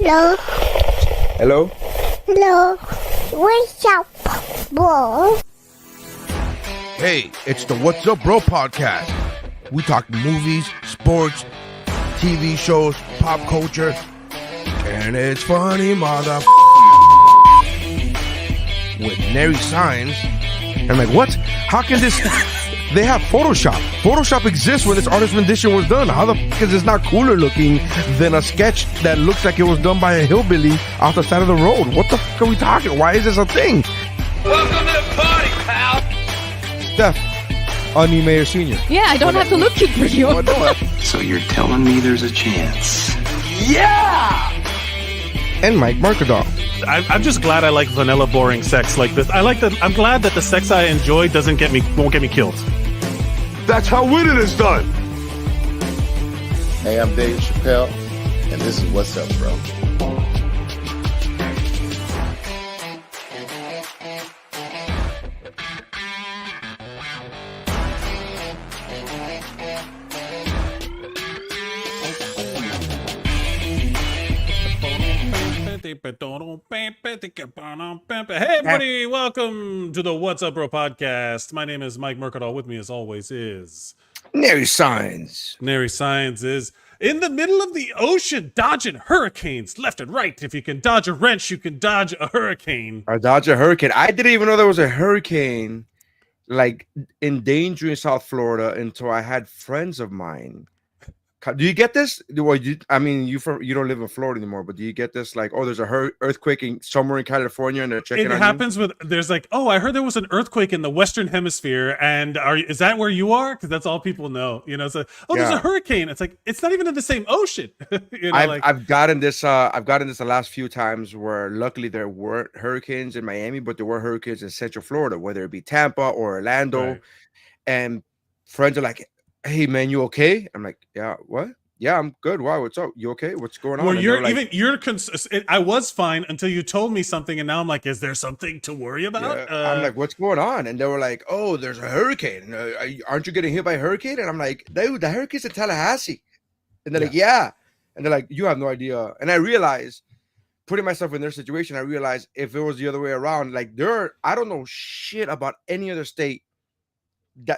Hello. Hello? Hello. What's up, bro? Hey, it's the What's Up Bro podcast. We talk movies, sports, TV shows, pop culture, and it's funny, mother. With Nery Saenz. I'm like, what? How can this... They have Photoshop. Photoshop exists when this artist rendition was done. How the fuck is this not cooler looking than a sketch that looks like it was done by a hillbilly off the side of the road? What the fuck are we talking? Why is this a thing? Welcome to the party, pal. Steph, anie Meyer-Senior. Yeah, I don't have to look for you. Oh, no. So you're telling me there's a chance? Yeah! And Mike Mercadal. I'm just glad I like vanilla, boring sex like this. I'm glad that the sex I enjoy won't get me killed. That's how winning is done. Hey, I'm Dave Chappelle, and this is What's Up, Bro. Hey everybody, welcome to the What's Up Bro podcast. My name is Mike Mercadal. With me as always is Nery Saenz. Nery Saenz is in the middle of the ocean dodging hurricanes left and right. If you can dodge a wrench, you can dodge a hurricane. Or dodge a hurricane. I didn't even know there was a hurricane like endangering South Florida until I had friends of mine. Do you get this? You don't live in Florida anymore, but do you get this? Like, oh, there's a earthquake somewhere in California, and they're checking. It happens with. There's like, oh, I heard there was an earthquake in the Western Hemisphere, and is that where you are? Because that's all people know. You know, it's like, oh, there's a hurricane. It's like it's not even in the same ocean. You know, I've gotten this. I've gotten this the last few times where luckily there weren't hurricanes in Miami, but there were hurricanes in Central Florida, whether it be Tampa or Orlando, right. And friends are like, hey man, you okay? I'm like, yeah, what? Yeah, I'm good. Why? What's up? You okay? What's going on? Well, I was fine until you told me something, and now I'm like, is there something to worry about? Yeah, I'm like, what's going on? And they were like, oh, there's a hurricane. Aren't you getting hit by a hurricane? And I'm like, dude, the hurricane's in Tallahassee. And they're like, yeah. And they're like, you have no idea. And I realized, putting myself in their situation, I realized if it was the other way around, like I don't know shit about any other state.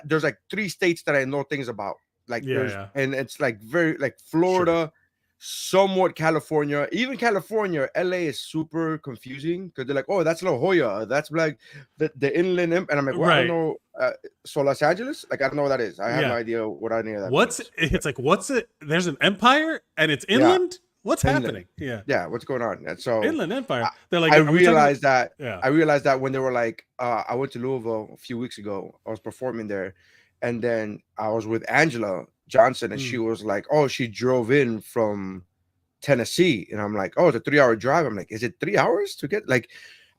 There's like 3 states that I know things about, like and it's like very like Florida, somewhat California, even California. LA is super confusing because they're like, oh, that's La Jolla, that's like the inland, and I'm like, well, I don't know. So Los Angeles, like I don't know what that is. I have no idea what any of that. It's like what's it? There's an empire and it's inland. What's happening? Yeah. What's going on? And so Inland Empire. They're like, I realized that. Yeah. I realized that when they were like, I went to Louisville a few weeks ago. I was performing there, and then I was with Angela Johnson, and she was like, "Oh, she drove in from Tennessee," and I'm like, "Oh, it's a 3-hour drive." I'm like, "Is it 3 hours to get like?"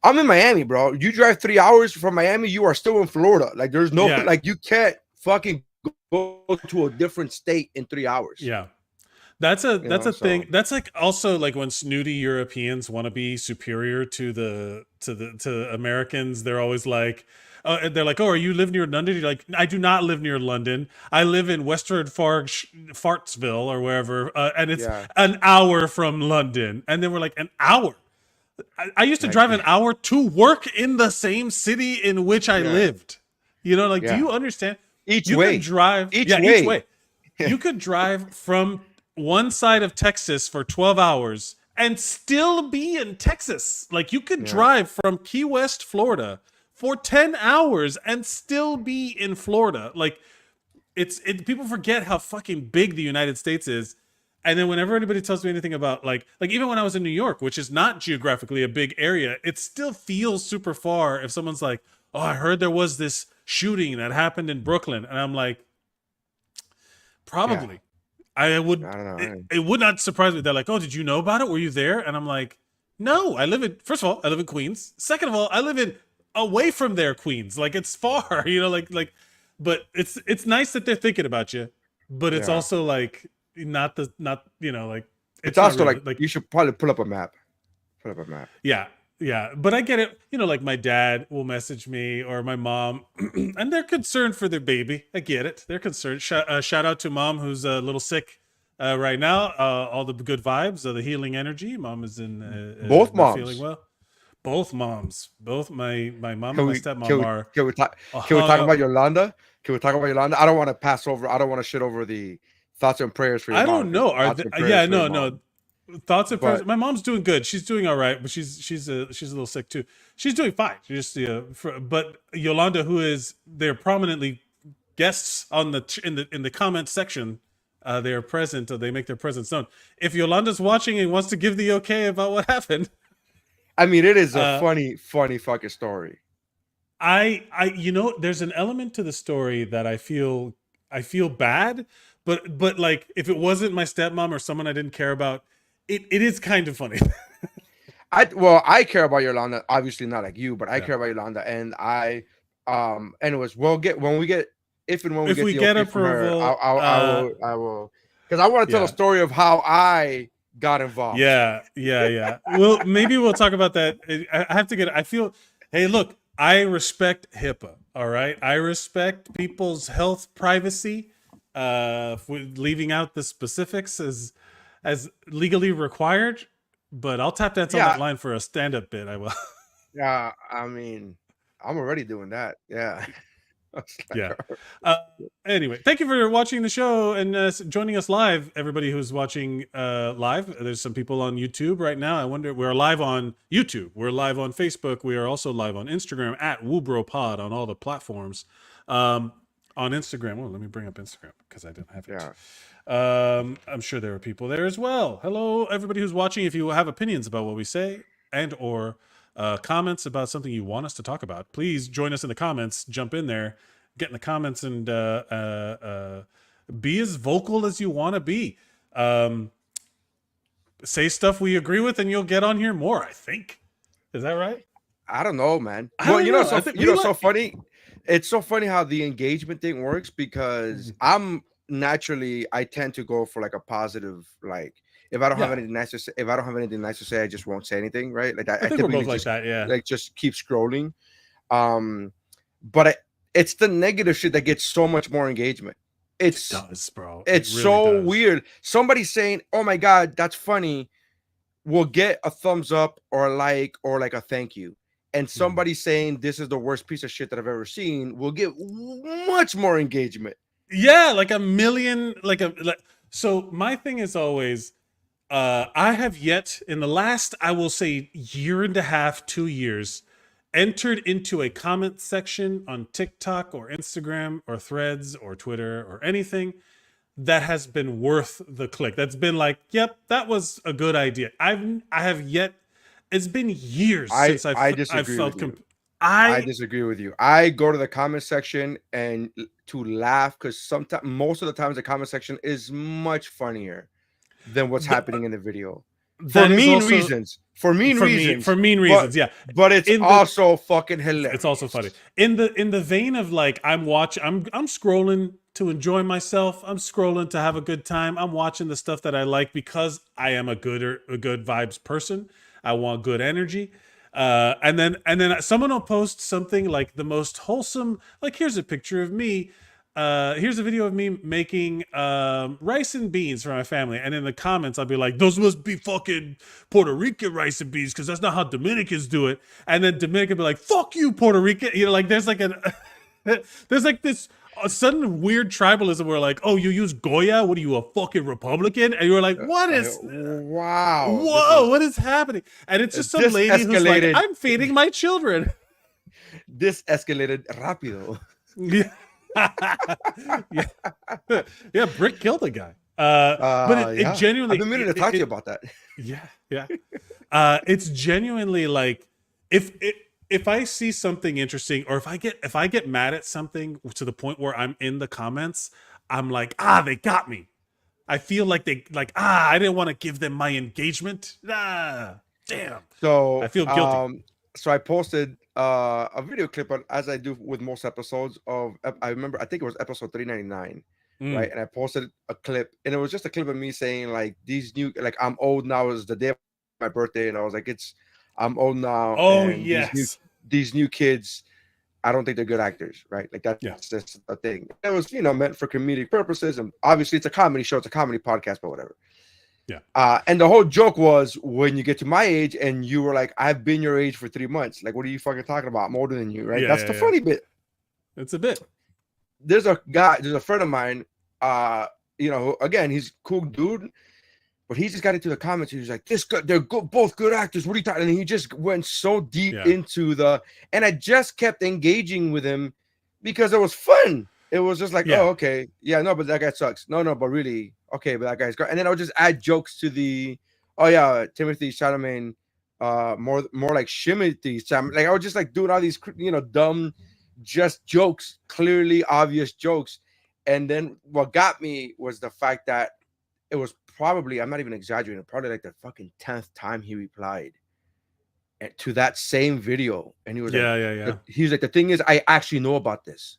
I'm in Miami, bro. You drive 3 hours from Miami, you are still in Florida. Like, there's no like, you can't fucking go to a different state in 3 hours. Yeah. That's a So thing. That's like also like when snooty Europeans want to be superior to to Americans. They're always like, they're like, oh, are you live near London? You're like, I do not live near London. I live in Westford Fartsville or wherever, and it's yeah, an hour from London. And then we're like, an hour. I used to like, drive an hour to work in the same city in which I lived. You know, like, do yeah. you understand? Each You way, could drive each each way. way. You could drive from one side of Texas for 12 hours and still be in Texas. Like, you could drive from Key West, Florida for 10 hours and still be in Florida. Like, people forget how fucking big the United States is. And then whenever anybody tells me anything about like even when I was in New York, which is not geographically a big area, it still feels super far if someone's like, oh, I heard there was this shooting that happened in Brooklyn. And I'm like, probably. I would. I don't know. It would not surprise me. They're like, "Oh, did you know about it? Were you there?" And I'm like, "No, I live in. First of all, I live in Queens. Second of all, I live in away from there, Queens. Like, it's far, you know. Like, but it's nice that they're thinking about you, but it's also like not you know, like It's also really, like you should probably pull up a map. Pull up a map. Yeah. But I get it. You know, like my dad will message me or my mom, and they're concerned for their baby. I get it. They're concerned. Shout out to mom who's a little sick right now. All the good vibes, the healing energy. Mom is in Both moms feeling well. Both moms. Both my mom Can and my we, stepmom are. can we talk about Yolanda? Can we talk about Yolanda? I don't want to pass over. I don't want to shit over the thoughts and prayers for your I mom. don't know. Are yeah, no. Thoughts and prayers. But- My mom's doing good. She's doing all right, but she's a little sick too. She's doing fine. She's just but Yolanda, who is they're prominently guests on in the comment section, they are present. They make their presence known. If Yolanda's watching and wants to give the okay about what happened, I mean, it is a funny fucking story. I you know, there's an element to the story that I feel bad, but like if it wasn't my stepmom or someone I didn't care about. It is kind of funny. I care about Yolanda, obviously not like you, but I care about Yolanda, and anyways, when we get approval, I will, because I want to tell a story of how I got involved. Yeah. Well, maybe we'll talk about that. Hey, look, I respect HIPAA. All right, I respect people's health privacy. Leaving out the specifics as legally required, but I'll tap dance on that line for a stand-up bit. I will. Yeah, I mean, I'm already doing that. Yeah. Yeah. Anyway, thank you for watching the show and joining us live. Everybody who's watching live, there's some people on YouTube right now. I wonder, we're live on YouTube. We're live on Facebook. We are also live on Instagram at WuBro Pod on all the platforms. On Instagram. Well, let me bring up Instagram because I didn't have it. Yeah. I'm sure there are people there as well. Hello, everybody who's watching. If you have opinions about what we say and or comments about something you want us to talk about, please join us in the comments. Jump in there, get in the comments, and be as vocal as you want to be. Say stuff we agree with, and you'll get on here more. I think. Is that right? I don't know, man. So funny. It's so funny how the engagement thing works because I tend to go for like a positive, like if I don't have anything nice to say, I just won't say anything, right? Like I think we're both like that, yeah. Like just keep scrolling. But it's the negative shit that gets so much more engagement. It does, bro. It's really so weird. Somebody saying, "Oh my god, that's funny," will get a thumbs up or a like or like a thank you. And somebody saying this is the worst piece of shit that I've ever seen will get much more engagement. Yeah, like a million, so my thing is always, I have yet in the last, I will say year and a half, 2 years, entered into a comment section on TikTok or Instagram or Threads or Twitter or anything that has been worth the click. That's been like, yep, that was a good idea. I have yet. It's been years since I disagree with you. I go to the comment section and to laugh because most of the times the comment section is much funnier than what's happening in the video. for is mean also- reasons. For mean reasons. For mean reasons, yeah. But it's In the- also fucking hilarious. It's also funny. In the vein of like I'm scrolling to enjoy myself. I'm scrolling to have a good time. I'm watching the stuff that I like because I am a good vibes person. I want good energy. And then someone will post something like the most wholesome, like here's a picture of me. Here's a video of me making rice and beans for my family. And in the comments, I'll be like, those must be fucking Puerto Rican rice and beans because that's not how Dominicans do it. And then Dominican be like, fuck you, Puerto Rican. You know, like there's like there's like this sudden weird tribalism where like, oh, you use Goya? What are you, a fucking Republican? And you're like, what is... Wow. Whoa, what is happening? And it's just some This lady who's like, escalated. I'm feeding my children. This escalated rápido. Yeah. Yeah, Brick killed a guy. But it genuinely... I've been meaning to talk to you about that. Yeah. It's genuinely like, if I see something interesting, or if I get mad at something to the point where I'm in the comments, I'm like, they got me. I feel like I didn't want to give them my engagement. Damn. So I feel guilty. So I posted a video clip, as I do with most episodes of. I think it was episode 399, right? And I posted a clip, and it was just a clip of me saying like these new, like I'm old now. It was the day of my birthday, and I was like, I'm old now. Oh and yes. These new kids, I don't think they're good actors, right? Like that's just a thing. It was, meant for comedic purposes, and obviously it's a comedy show, it's a comedy podcast, but whatever. Yeah. And the whole joke was when you get to my age, and you were like, "I've been your age for 3 months. Like, what are you fucking talking about? I'm older than you, right?" That's the funny bit. It's a bit. There's a friend of mine. Again, he's a cool dude. But he just got into the comments. He was like, they're good, both good actors. What are you talking? And he just went so deep into and I just kept engaging with him because it was fun. It was just like, oh, okay. Yeah, no, but that guy sucks. No, but really, okay, but that guy's great. And then I would just add jokes to Timothy Chalamet, more like Shimothy Chalamet. Like I was just like doing all these, dumb, just jokes, clearly obvious jokes. And then what got me was the fact that it was probably, I'm not even exaggerating, probably like the fucking 10th time he replied to that same video. And he was like, he was like, the thing is, I actually know about this.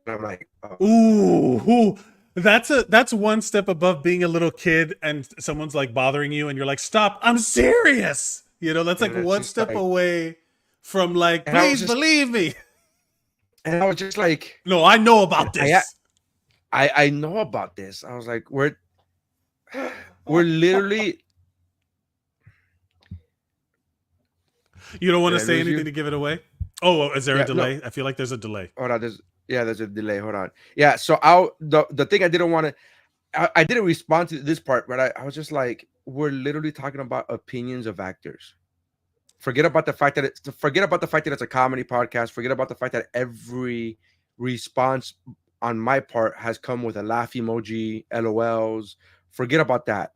And I'm like, ooh, that's one step above being a little kid and someone's like bothering you and you're like, stop, I'm serious. That's like one step away from like, please believe me. And I was just like, no, I know about this. I know about this. I was like, we're literally. You don't want to say anything to give it away? Oh, is there a delay? No. I feel like there's a delay. Hold on, there's a delay. Hold on. Yeah, so the thing I didn't want to, I didn't respond to this part, but I was just like, we're literally talking about opinions of actors. Forget about the fact that it's a comedy podcast. Forget about the fact that every response on my part has come with a laugh emoji, LOLs. Forget about that.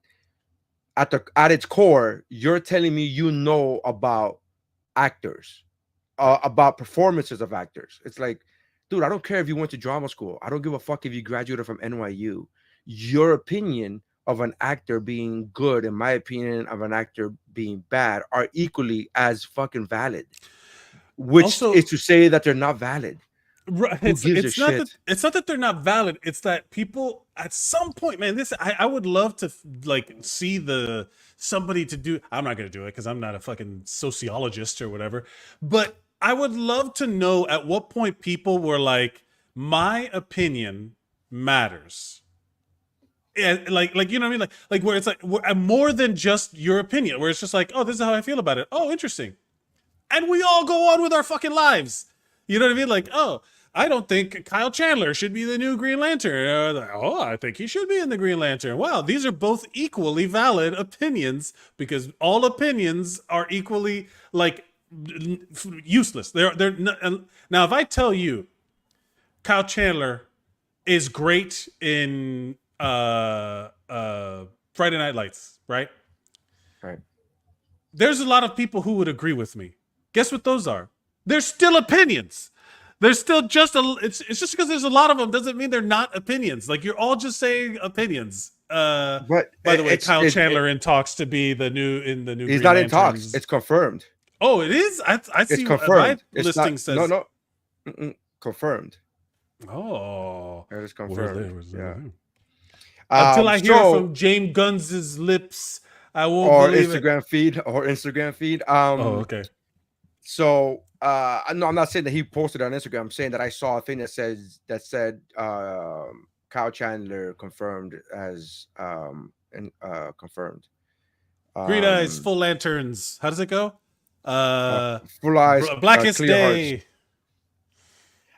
At its core, you're telling me you know about actors, about performances of actors. It's like, dude, I don't care if you went to drama school. I don't give a fuck if you graduated from NYU. Your opinion of an actor being good and my opinion of an actor being bad are equally as fucking valid. Which also, is to say that they're not valid. Right. It's not that they're not valid. It's that people at some point, man, I would love to like see somebody to do. I'm not going to do it because I'm not a fucking sociologist or whatever. But I would love to know at what point people were like, my opinion matters. And like you know what I mean? Like where it's like more than just your opinion, where it's just like, oh, this is how I feel about it. Oh, interesting. And we all go on with our fucking lives. You know what I mean? Like, oh, I don't think Kyle Chandler should be the new Green Lantern. Oh, I think he should be in the Green Lantern. Wow, these are both equally valid opinions because all opinions are equally like useless. They're not, now if I tell you Kyle Chandler is great in Friday Night Lights, right? Right. There's a lot of people who would agree with me. Guess what those are? They're still opinions. They're still just it's just because there's a lot of them doesn't mean they're not opinions. Like you're all just saying opinions. But by the way, Kyle Chandler in talks to be the new He's Green not in Lanterns. talks. It's confirmed. Oh, it is. I It's see. confirmed. My listing says no. Confirmed. Oh, It is confirmed. Yeah. Until I hear from James Gunn's lips, I won't believe Instagram feed. Oh, okay. So no, I'm not saying that he posted on Instagram. I'm saying that I saw a thing that said Kyle Chandler confirmed as confirmed. Green eyes, full lanterns. How does it go? Full eyes, blackest clear day.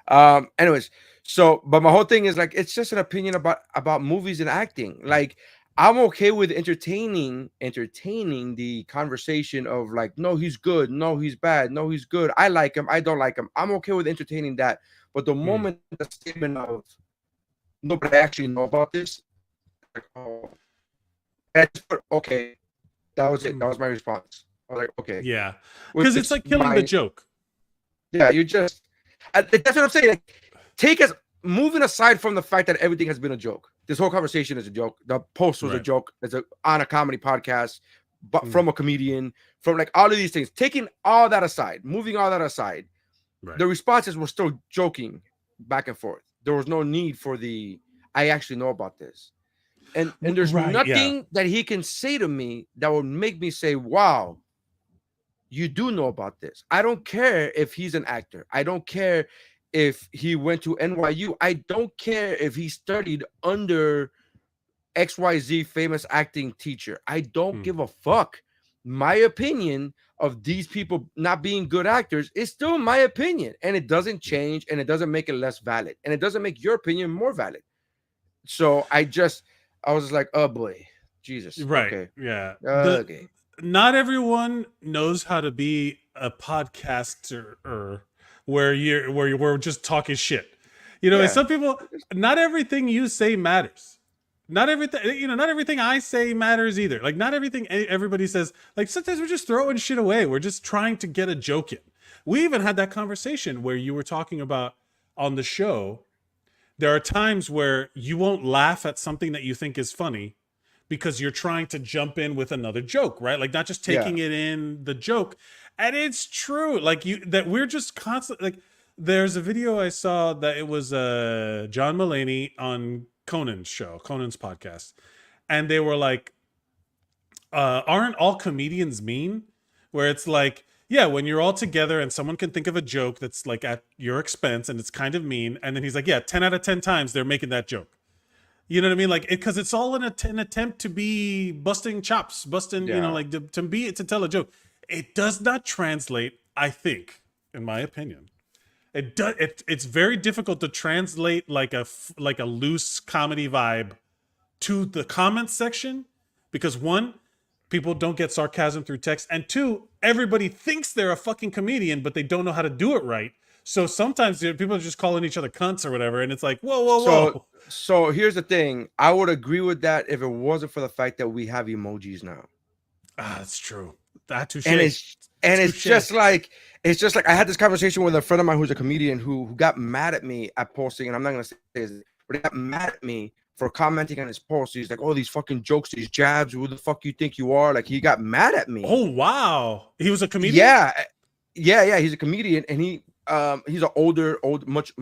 Hearts. Anyways, so but my whole thing is like it's just an opinion about movies and acting. Like I'm okay with entertaining the conversation of like, no, he's good, no, he's bad, no, he's good. I like him, I don't like him. I'm okay with entertaining that. But the moment the statement of no, but I actually know about this, like, oh, and I just put, okay, that was it. That was my response. I was like, okay, yeah, because it's like killing the joke. Yeah, you just that's what I'm saying. Like, moving aside from the fact that everything has been a joke. This whole conversation is a joke. The post was a joke. It's on a comedy podcast, but from a comedian, from like all of these things. Taking all that aside, moving all that aside, the responses were still joking back and forth. There was no need for I actually know about this. And there's nothing that he can say to me that would make me say, wow, you do know about this. I don't care if he's an actor. I don't care if he went to NYU. I don't care if he studied under XYZ famous acting teacher. I don't give a fuck. My opinion of these people not being good actors is still my opinion, and it doesn't change, and it doesn't make it less valid, and it doesn't make your opinion more valid. So I was just like, oh boy, Jesus. Right. Okay. Yeah. Okay. Not everyone knows how to be a podcaster where we're just talking shit. You know, and some people, not everything you say matters. Not everything I say matters either. Like, not everything everybody says. Like, sometimes we're just throwing shit away. We're just trying to get a joke in. We even had that conversation where you were talking about on the show, there are times where you won't laugh at something that you think is funny because you're trying to jump in with another joke, right? Like, not just taking it in the joke. And it's true. Like, that we're just constantly, like, there's a video I saw that it was John Mulaney on Conan's podcast. And they were like, aren't all comedians mean? Where it's like, yeah, when you're all together and someone can think of a joke that's like at your expense and it's kind of mean. And then he's like, yeah, 10 out of 10 times they're making that joke. You know what I mean? Like, because it's all an attempt to be busting chops, you know, like to tell a joke. It does not translate, I think, in my opinion. It's very difficult to translate like a loose comedy vibe to the comments section because one, people don't get sarcasm through text, and two, everybody thinks they're a fucking comedian, but they don't know how to do it right. So sometimes people are just calling each other cunts or whatever, and it's like, whoa. So here's the thing. I would agree with that if it wasn't for the fact that we have emojis now. That's true. That touche. And it's just like I had this conversation with a friend of mine who's a comedian who got mad at me at posting, and I'm not gonna say this, but he got mad at me for commenting on his post. He's like, "Oh, these fucking jokes, these jabs. Who the fuck you think you are?" Like, he got mad at me. Oh wow, he was a comedian. Yeah. He's a comedian, and he's an much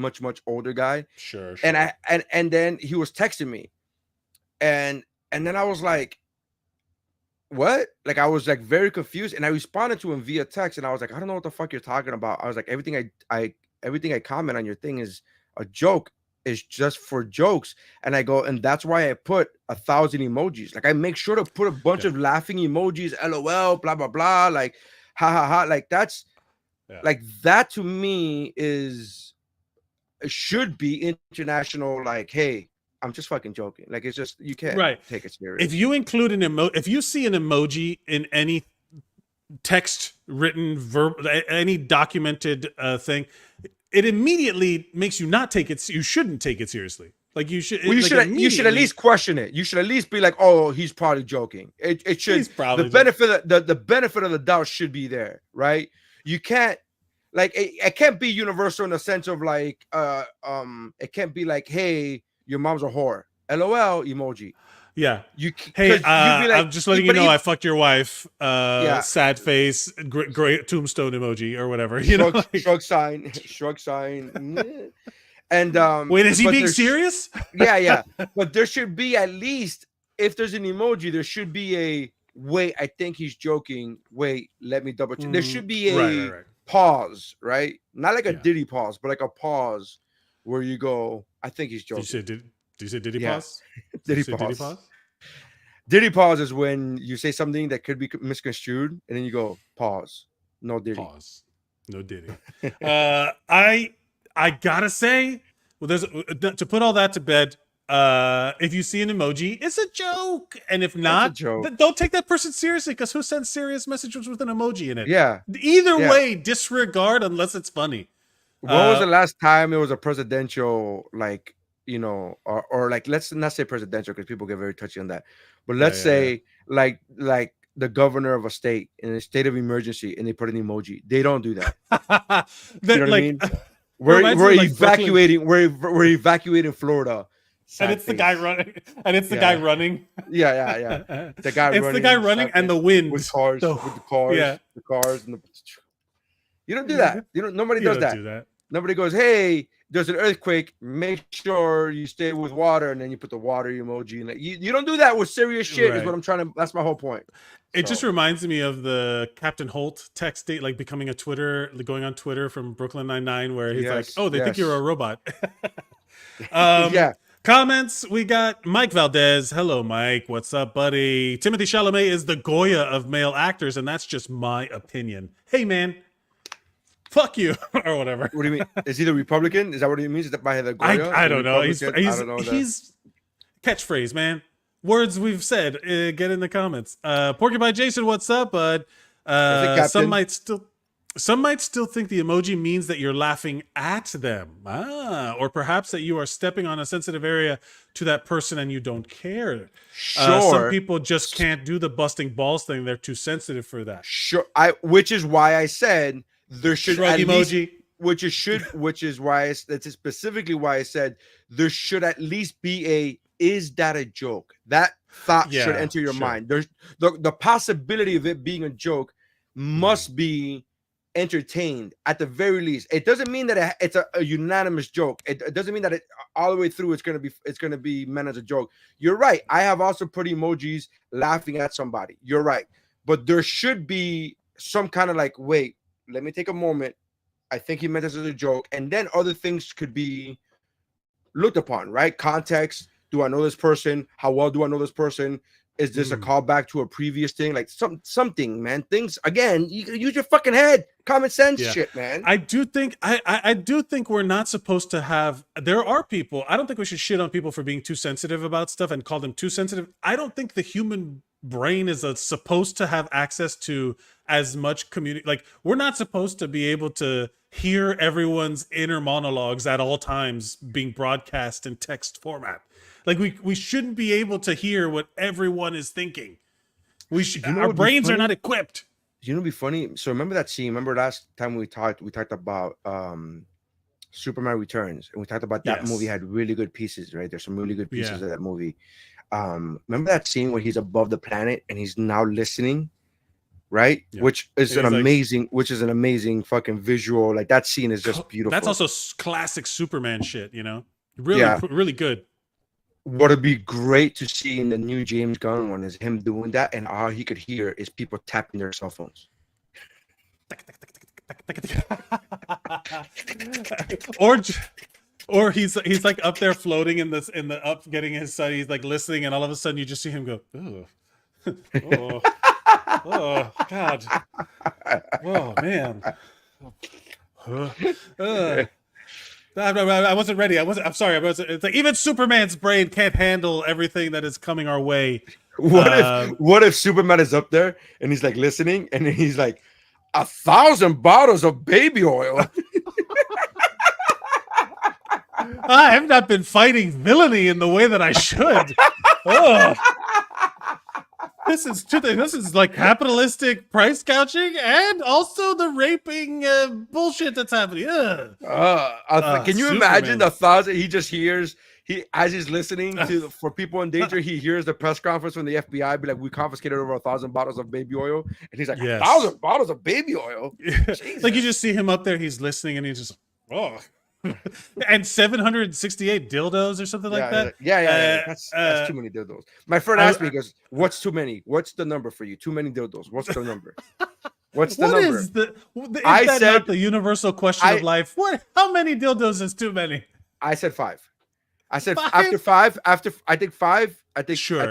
older guy. Sure. And then he was texting me, and then I was like, what? Like, I was like very confused, and I responded to him via text, and I was like, I don't know what the fuck you're talking about. I was like, everything I comment on your thing is a joke, is just for jokes. And I go, and that's why I put 1,000 emojis. Like, I make sure to put a bunch of laughing emojis, LOL, blah blah blah, like ha ha ha. Like, that's like, that to me should be international. Like, hey, I'm just fucking joking. Like, it's just, you can't take it serious. If you include if you see an emoji in any text, written, any documented thing, it immediately makes you not take it. You shouldn't take it seriously. Like, you should. Well, you should at least question it. You should at least be like, oh, he's probably joking. It should. He's probably the benefit of the doubt should be there, right? You can't, like, it can't be universal in the sense of like, it can't be like, hey, your mom's a whore, LOL emoji. Yeah. You Hey, you'd be like, I'm just letting you but know even- I fucked your wife. Sad face, great tombstone emoji or whatever. You know, shrug sign, shrug sign. Meh. And wait, is he but being there's- serious? Yeah. But there should be at least, if there's an emoji, there should be a wait. I think he's joking. Wait, let me double check. There should be a Right. pause, right? Not like a Yeah. Diddy pause, but like a pause where you go, I think he's joking. Did you say Diddy Yeah. pause? Diddy Did you say Diddy pause. pause? Diddy pause is when you say something that could be misconstrued, and then you go pause. No Diddy. Pause. No Diddy. I gotta say, well, there's to put all that to bed. If you see an emoji, it's a joke, and if not, joke. don't take that person seriously. Because who sends serious messages with an emoji in it? Yeah. Either Yeah. way, disregard unless it's funny. When was the last time it was a presidential, like, you know, or like, let's not say presidential because people get very touchy on that, but let's say like the governor of a state in a state of emergency and they put an emoji. They don't do that. You know what I mean? We're evacuating. We're evacuating Florida. And it's the guy running. And it's the guy running. Yeah. The guy running. It's the guy running and the wind with cars, The- with the cars, yeah. the cars, and the. You don't do that. You don't. Nobody You does don't that. do that. Nobody goes, hey, there's an earthquake. Make sure you stay with water, and then you put the water emoji. And you don't do that with serious shit. Is Right. what I'm trying to. That's my whole point. It just reminds me of the Captain Holt text date, like becoming going on Twitter from Brooklyn Nine-Nine, where he's like, "Oh, they think you're a robot." Yeah. Comments. We got Mike Valdez. Hello, Mike. What's up, buddy? Timothy Chalamet is the Goya of male actors, and that's just my opinion. Hey, man. Fuck you, or whatever. What do you mean? Is he the Republican? Is that what he means? Is that by the Goya? I don't know. He's I don't know. he's catchphrase, man. Words we've said. Get in the comments. Porcupine Jason, what's up, bud? Some might still think the emoji means that you're laughing at them. Or perhaps that you are stepping on a sensitive area to that person and you don't care. Sure. Some people just can't do the busting balls thing. They're too sensitive for that. Sure. Which is why I said there should Shrug at emoji. least, which is why that's specifically why I said there should at least be a, is that a joke? That thought should enter your mind. There's the possibility of it being a joke must be entertained at the very least. It doesn't mean that it's a unanimous joke. It doesn't mean that it all the way through it's gonna be meant as a joke. You're right. I have also put emojis laughing at somebody. You're right, but there should be some kind of like, wait, let me take a moment. I think he meant this as a joke, and then other things could be looked upon, right? Context. Do I know this person? How well do I know this person? Is this a callback to a previous thing? Like something, man. Things again. You use your fucking head, common sense, shit, man. I do think we're not supposed to have. There are people. I don't think we should shit on people for being too sensitive about stuff and call them too sensitive. I don't think the human brain is supposed to have access to as much community. Like we're not supposed to be able to hear everyone's inner monologues at all times being broadcast in text format. Like we shouldn't be able to hear what everyone is thinking. Our brains are not equipped. You know, it'd be funny. So remember that scene? Remember last time we talked about Superman Returns, and we talked about that movie had really good pieces, right? There's some really good pieces of that movie. Remember that scene where he's above the planet and he's now listening, right? Which is an amazing fucking visual. Like that scene is just beautiful. That's also classic Superman shit, you know? Really good. What'd be great to see in the new James Gunn one is him doing that, and all he could hear is people tapping their cell phones. Or he's like up there floating in the up getting his sun. He's like listening, and all of a sudden you just see him go, oh, oh God, oh man. I wasn't ready. I'm sorry. It's like even Superman's brain can't handle everything that is coming our way. What if Superman is up there and he's like listening, and then he's like 1,000 bottles of baby oil? I have not been fighting villainy in the way that I should. This is like capitalistic price gouging and also the raping bullshit that's happening. Can you imagine the thoughts that he just hears? as he's listening to for people in danger, he hears the press conference from the FBI be like, "We confiscated over 1,000 bottles of baby oil," and he's like, Yes. 1,000 bottles of baby oil. Like you just see him up there, he's listening, and he's just oh, and 768 dildos or something like that. Yeah. That's too many dildos. My friend asked me, he goes, "What's too many? What's the number for you? Too many dildos? What's the number?" What's the number? Is that not the universal question of life? What? How many dildos is too many? I said 5. I said after 5. I think 5. I think sure.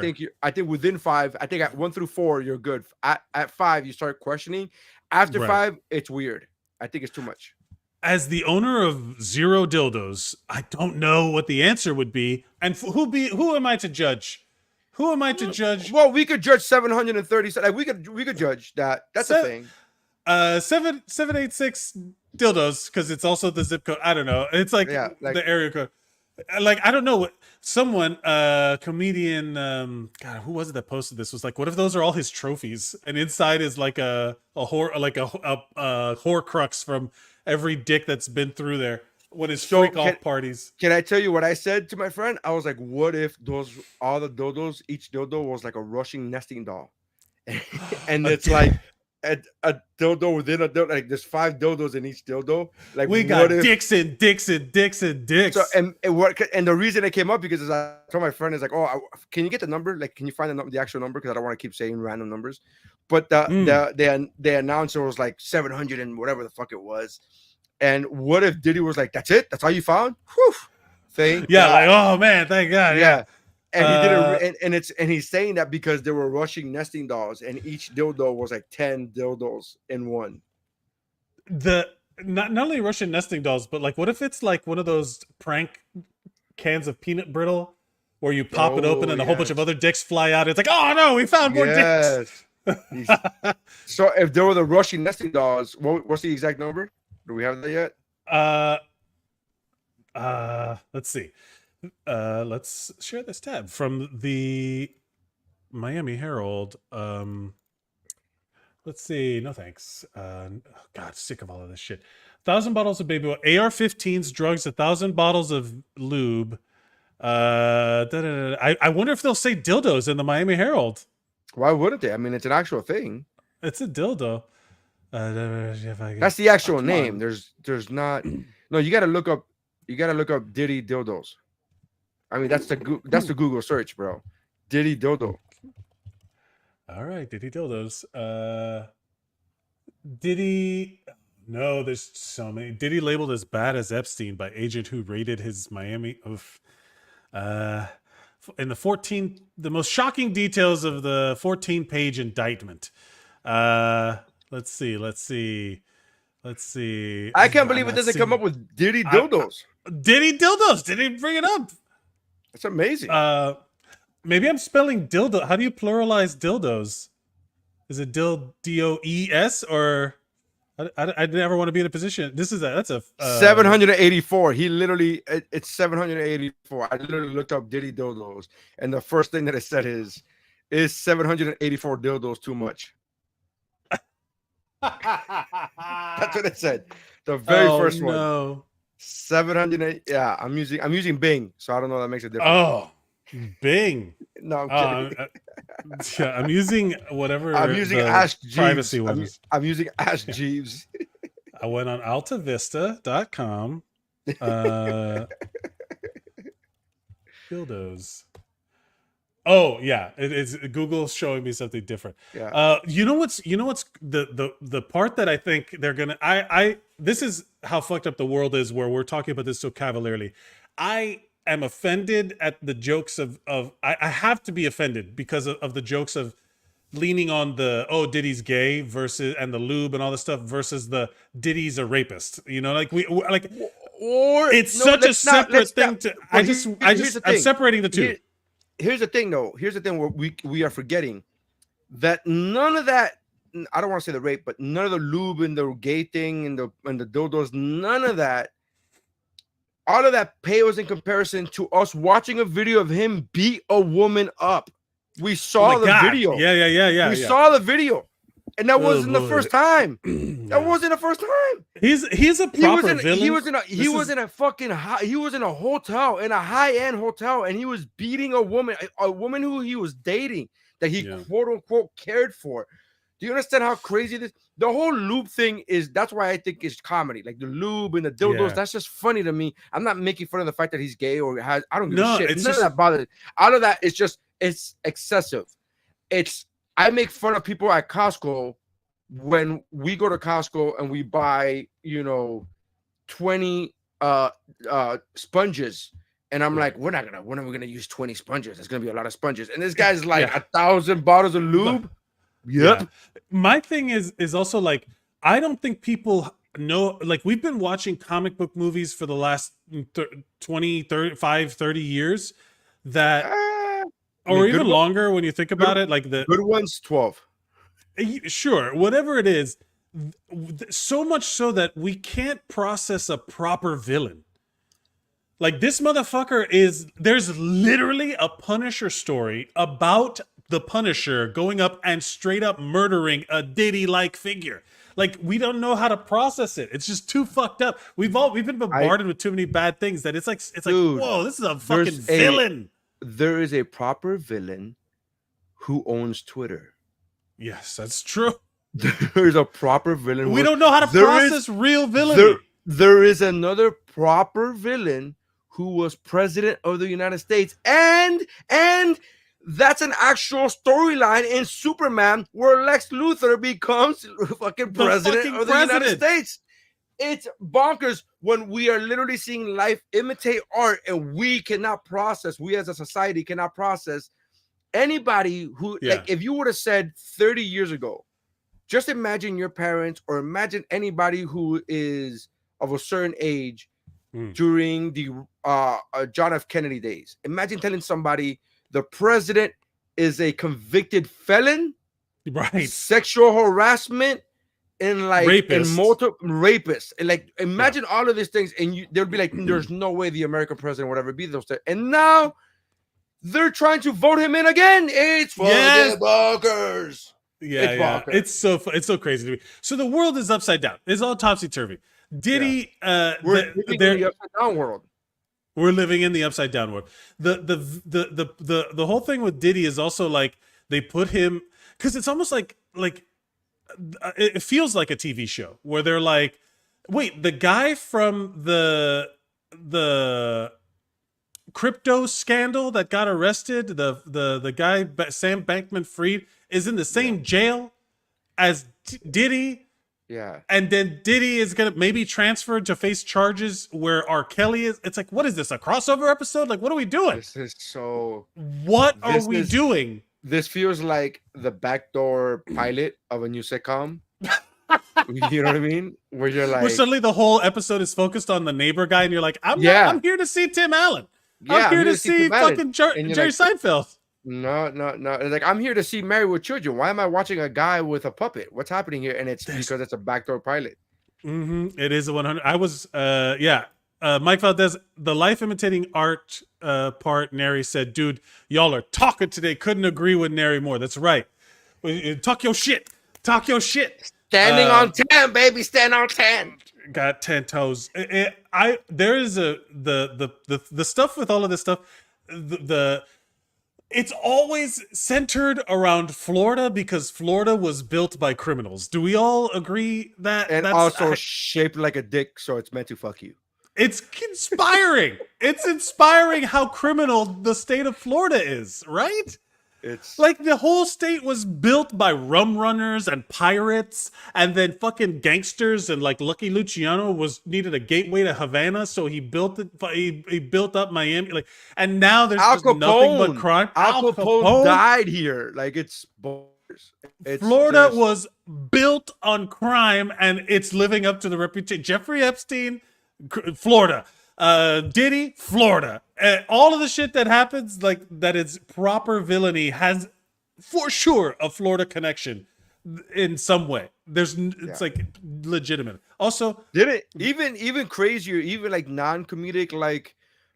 I think within 5. I think at 1 through 4 you're good. At 5 you start questioning. After 5 it's weird. I think it's too much. As the owner of 0 dildos, I don't know what the answer would be. And who am I to judge? Who am I to judge? Well, we could judge 730. Like we could judge that. That's a thing. 786 dildos, because it's also the zip code. I don't know. It's like the area code. Like I don't know what someone comedian God, who was it that posted this, was like, what if those are all his trophies and inside is like a horcrux from every dick that's been through there when his freak off parties. Can I tell you what I said to my friend? I was like, what if all the dildos, each dildo was like a Russian nesting doll, and it's like a dildo within a dildo, like there's 5 dildos in each dildo. Like we got dicks and dicks and dicks and dicks. So and the reason it came up because I told my friend, is like, oh, can you get the number? Like, can you find the actual number? Because I don't want to keep saying random numbers. But the announcer was like 700 and whatever the fuck it was. And what if Diddy was like, that's it? That's all you found? Whew. Thank God. Like, oh man, thank God. Yeah. And he did it, and he's saying that because they were Russian nesting dolls, and each dildo was like 10 dildos in one. Not only Russian nesting dolls, but like, what if it's like one of those prank cans of peanut brittle where you pop it open and a whole bunch of other dicks fly out? It's like, oh no, we found more dicks. So if there were the Russian nesting dolls, what's the exact number? Do we have that yet? Let's see. Let's share this tab from the Miami Herald. Let's see. No thanks. God, sick of all of this shit. 1,000 bottles of baby oil, AR-15s, drugs, 1,000 bottles of lube. I wonder if they'll say dildos in the Miami Herald. Why wouldn't they? I mean, it's an actual thing. It's a dildo. That's the actual name. There's not. No, you gotta look up. You gotta look up Diddy dildos. I mean, that's the Google search, bro. Diddy dildo. All right, Diddy dildos. Diddy. No, there's so many. Diddy labeled as bad as Epstein by agent who raided his Miami. Oof. In the most shocking details of the 14-page indictment. Let's see. I can't believe it doesn't come up with Diddy dildos. Diddy dildos. Didn't bring it up. It's amazing. Maybe I'm spelling dildo. How do you pluralize dildos? Is it D-O-E-S or? I never want to be in a position. That's a 784. He literally, it's 784. I literally looked up Diddy dildos, and the first thing that it said is 784 dildos too much? That's what it said. The very first one. No. 708. Yeah, I'm using Bing, so I don't know if that makes a difference. Oh, Bing. No, I'm kidding. Yeah, I'm using whatever. I'm using Ask Jeeves. Privacy ones. I'm using Ask Jeeves. I went on altavista.com. Dildos. Oh yeah, it's Google's showing me something different. Yeah. You know what's the part that I think they're gonna. This is how fucked up the world is, where we're talking about this so cavalierly. I am offended at the jokes of I have to be offended because of the jokes of leaning on the Diddy's gay versus and the lube and all this stuff versus the Diddy's a rapist. You know, like it's such a separate thing. I'm separating the two. Here's the thing, though. Here's the thing where we are forgetting that none of that. I don't want to say the rape, but none of the lube and the gay thing and the dildos, none of that. All of that pales in comparison to us watching a video of him beat a woman up. We saw the video. Yeah. We saw the video. And that wasn't the first time. That wasn't the first time. He's a proper villain. He was in a hotel, in a high-end hotel, and he was beating a woman who he was dating that he quote unquote cared for. Do you understand how crazy this? The whole lube thing is. That's why I think it's comedy. Like the lube and the dildos. That's just funny to me. I'm not making fun of the fact that he's gay or has. I don't give a shit. None of that bothers. Out of that, it's excessive. I make fun of people at Costco when we go to Costco and we buy, 20 sponges. And I'm like, when are we gonna use 20 sponges? There's gonna be a lot of sponges. And this guy's like 1,000 bottles of lube. Yep. Yeah. My thing is also like, I don't think people know, like, we've been watching comic book movies for the last 20, 30 years that, or even longer when you think about it, like the good ones, 12. Sure, whatever it is, so much so that we can't process a proper villain. Like this motherfucker there's literally a Punisher story about the Punisher going up and straight up murdering a Diddy-like figure. Like we don't know how to process it. It's just too fucked up. We've been bombarded with too many bad things that it's like, dude, whoa, this is a fucking villain. There is a proper villain who owns Twitter. Yes, that's true. There's a proper villain. We don't know how to process real villainy. There is another proper villain who was president of the United States, and that's an actual storyline in Superman where Lex Luthor becomes fucking president of the United States. It's bonkers when we are literally seeing life imitate art, and we as a society cannot process anybody who, like, if you would have said 30 years ago, just imagine your parents or imagine anybody who is of a certain age during the John F. Kennedy days. Imagine telling somebody the president is a convicted felon, right? Sexual harassment, and like multiple rapists. And like imagine all of these things, and they'll be like, "There's no way the American president would ever be those things." And now they're trying to vote him in again. It's fucking bonkers. Yeah, it's so crazy to me. So the world is upside down. It's all topsy turvy. Diddy, we're living in the upside down world. We're living in the upside down world. The whole thing with Diddy is also like they put him, because it's almost like it feels like a TV show where they're like, wait, the guy from the crypto scandal that got arrested, the guy Sam Bankman-Fried is in the same jail as Diddy. Yeah. And then Diddy is going to maybe transfer to face charges where R. Kelly is. It's like, what is this, a crossover episode? Like, what are we doing? This is so... What are we doing? This feels like the backdoor pilot of a new sitcom. You know what I mean? Where you're like... Where suddenly the whole episode is focused on the neighbor guy and you're like, I'm here to see Tim Allen. I'm here to see fucking Jerry Seinfeld. No. It's like, I'm here to see Married with Children. Why am I watching a guy with a puppet? What's happening here? And it's because it's a backdoor pilot. It is a 100. I was, Mike Valdez, the life imitating art part, Nery said, dude, y'all are talking today. Couldn't agree with Nery more. That's right. Talk your shit. Standing on 10, baby. Stand on 10. Got 10 toes. There is the stuff with all of this stuff. It's always centered around Florida because Florida was built by criminals. Do we all agree that? And that's also shaped like a dick, so it's meant to fuck you. It's inspiring. It's inspiring how criminal the state of Florida is, right? It's like the whole state was built by rum runners and pirates, and then fucking gangsters, and like Lucky Luciano needed a gateway to Havana, so he built it. He built up Miami, like, and now there's just nothing but crime. Al Capone died here. Like it's Florida was built on crime, and it's living up to the reputation. Jeffrey Epstein, Florida. Diddy, Florida. All of the shit that happens, like that is proper villainy, has for sure a Florida connection in some way. It's like legitimate. Also, did it even crazier, even like non-comedic,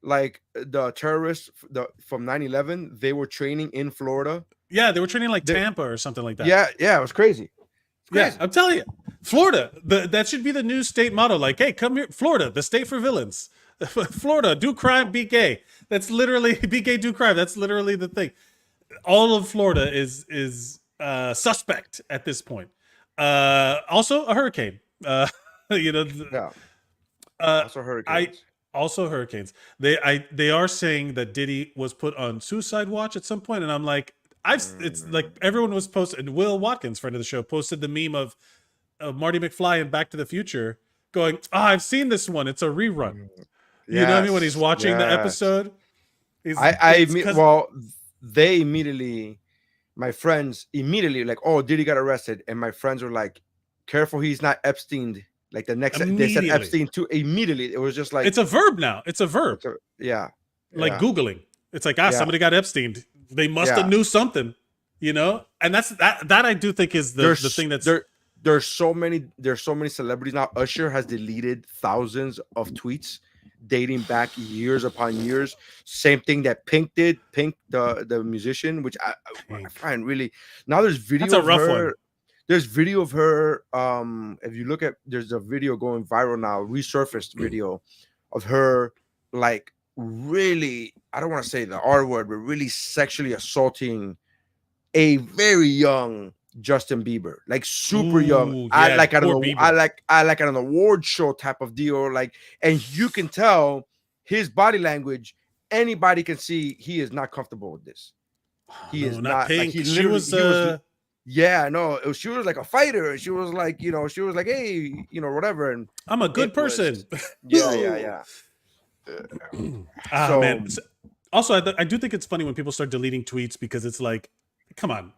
like the terrorists from 9/11, they were training in Florida. Yeah, they were training like Tampa or something like that. Yeah, it was crazy. Yeah, I'm telling you, Florida. That should be the new state motto. Like, hey, come here, Florida, the state for villains. Florida, do crime, be gay. That's literally be gay, do crime. That's literally the thing. All of Florida is suspect at this point. Also a hurricane. You know. Yeah. Also hurricanes. Also hurricanes. They are saying that Diddy was put on suicide watch at some point, and I'm like, it's like everyone was posted, and Will Watkins, friend of the show, posted the meme of Marty McFly in Back to the Future going, I've seen this one. It's a rerun. You know what I mean? When he's watching the episode. They immediately, my friends immediately like, oh, Diddy got arrested. And my friends were like, careful, he's not Epstein. Like the next, they said Epstein too. Immediately, it was just like, it's a verb now. It's a verb. Yeah. Like Googling. It's like, somebody got Epstein. They must have knew something, you know? And that I do think is the thing that's there's so many celebrities now. Usher has deleted thousands of tweets dating back years upon years. Same thing that Pink did. Pink, the musician, which I find really, now there's video that's a rough of her. one. There's video of her. If you look at, there's a video going viral now, resurfaced video of her, like really, I don't want to say the R word, but really sexually assaulting a very young Justin Bieber, like super young. I like an award show type of deal. Like, and you can tell his body language. Anybody can see he is not comfortable with this. He is not. Pink. Like, she was yeah, no, she was like a fighter. She was like, you know, she was like, hey, you know, whatever. And I'm a good person. Yeah. Man. Also, I do think it's funny when people start deleting tweets because it's like, come on,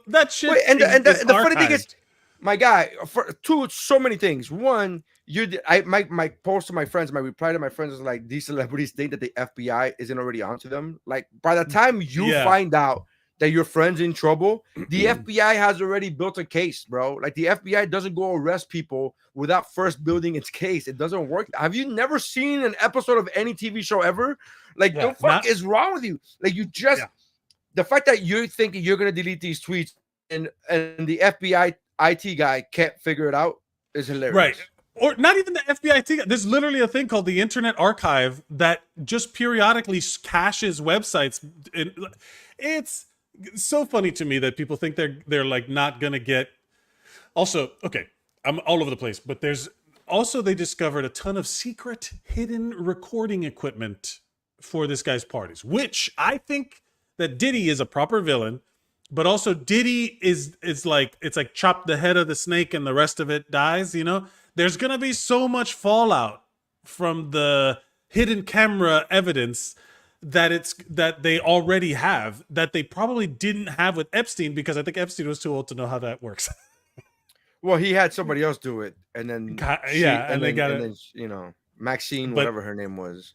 that shit. Wait, and the funny thing is, my guy, so many things. One, my post to my friends, my reply to my friends is like, these celebrities think that the FBI isn't already onto them. Like, by the time you find out that your friend's in trouble, the FBI has already built a case, bro. Like, the FBI doesn't go arrest people without first building its case. It doesn't work. Have you never seen an episode of any TV show ever? Like, the fuck is wrong with you? Like, you just the fact that you're thinking you're gonna delete these tweets and the FBI IT guy can't figure it out is hilarious. Right. Or not even the FBI IT guy. There's literally a thing called the Internet Archive that just periodically caches websites. It's so funny to me that people think they're like not gonna get. Also, okay, I'm all over the place, but there's also, they discovered a ton of secret hidden recording equipment for this guy's parties, which I think that Diddy is a proper villain, but also Diddy is like, it's like chop the head of the snake and the rest of it dies, you know? There's gonna be so much fallout from the hidden camera evidence that they already have that they probably didn't have with Epstein, because I think Epstein was too old to know how that works. Well, he had somebody else do it, and then you know, Maxine, whatever her name was,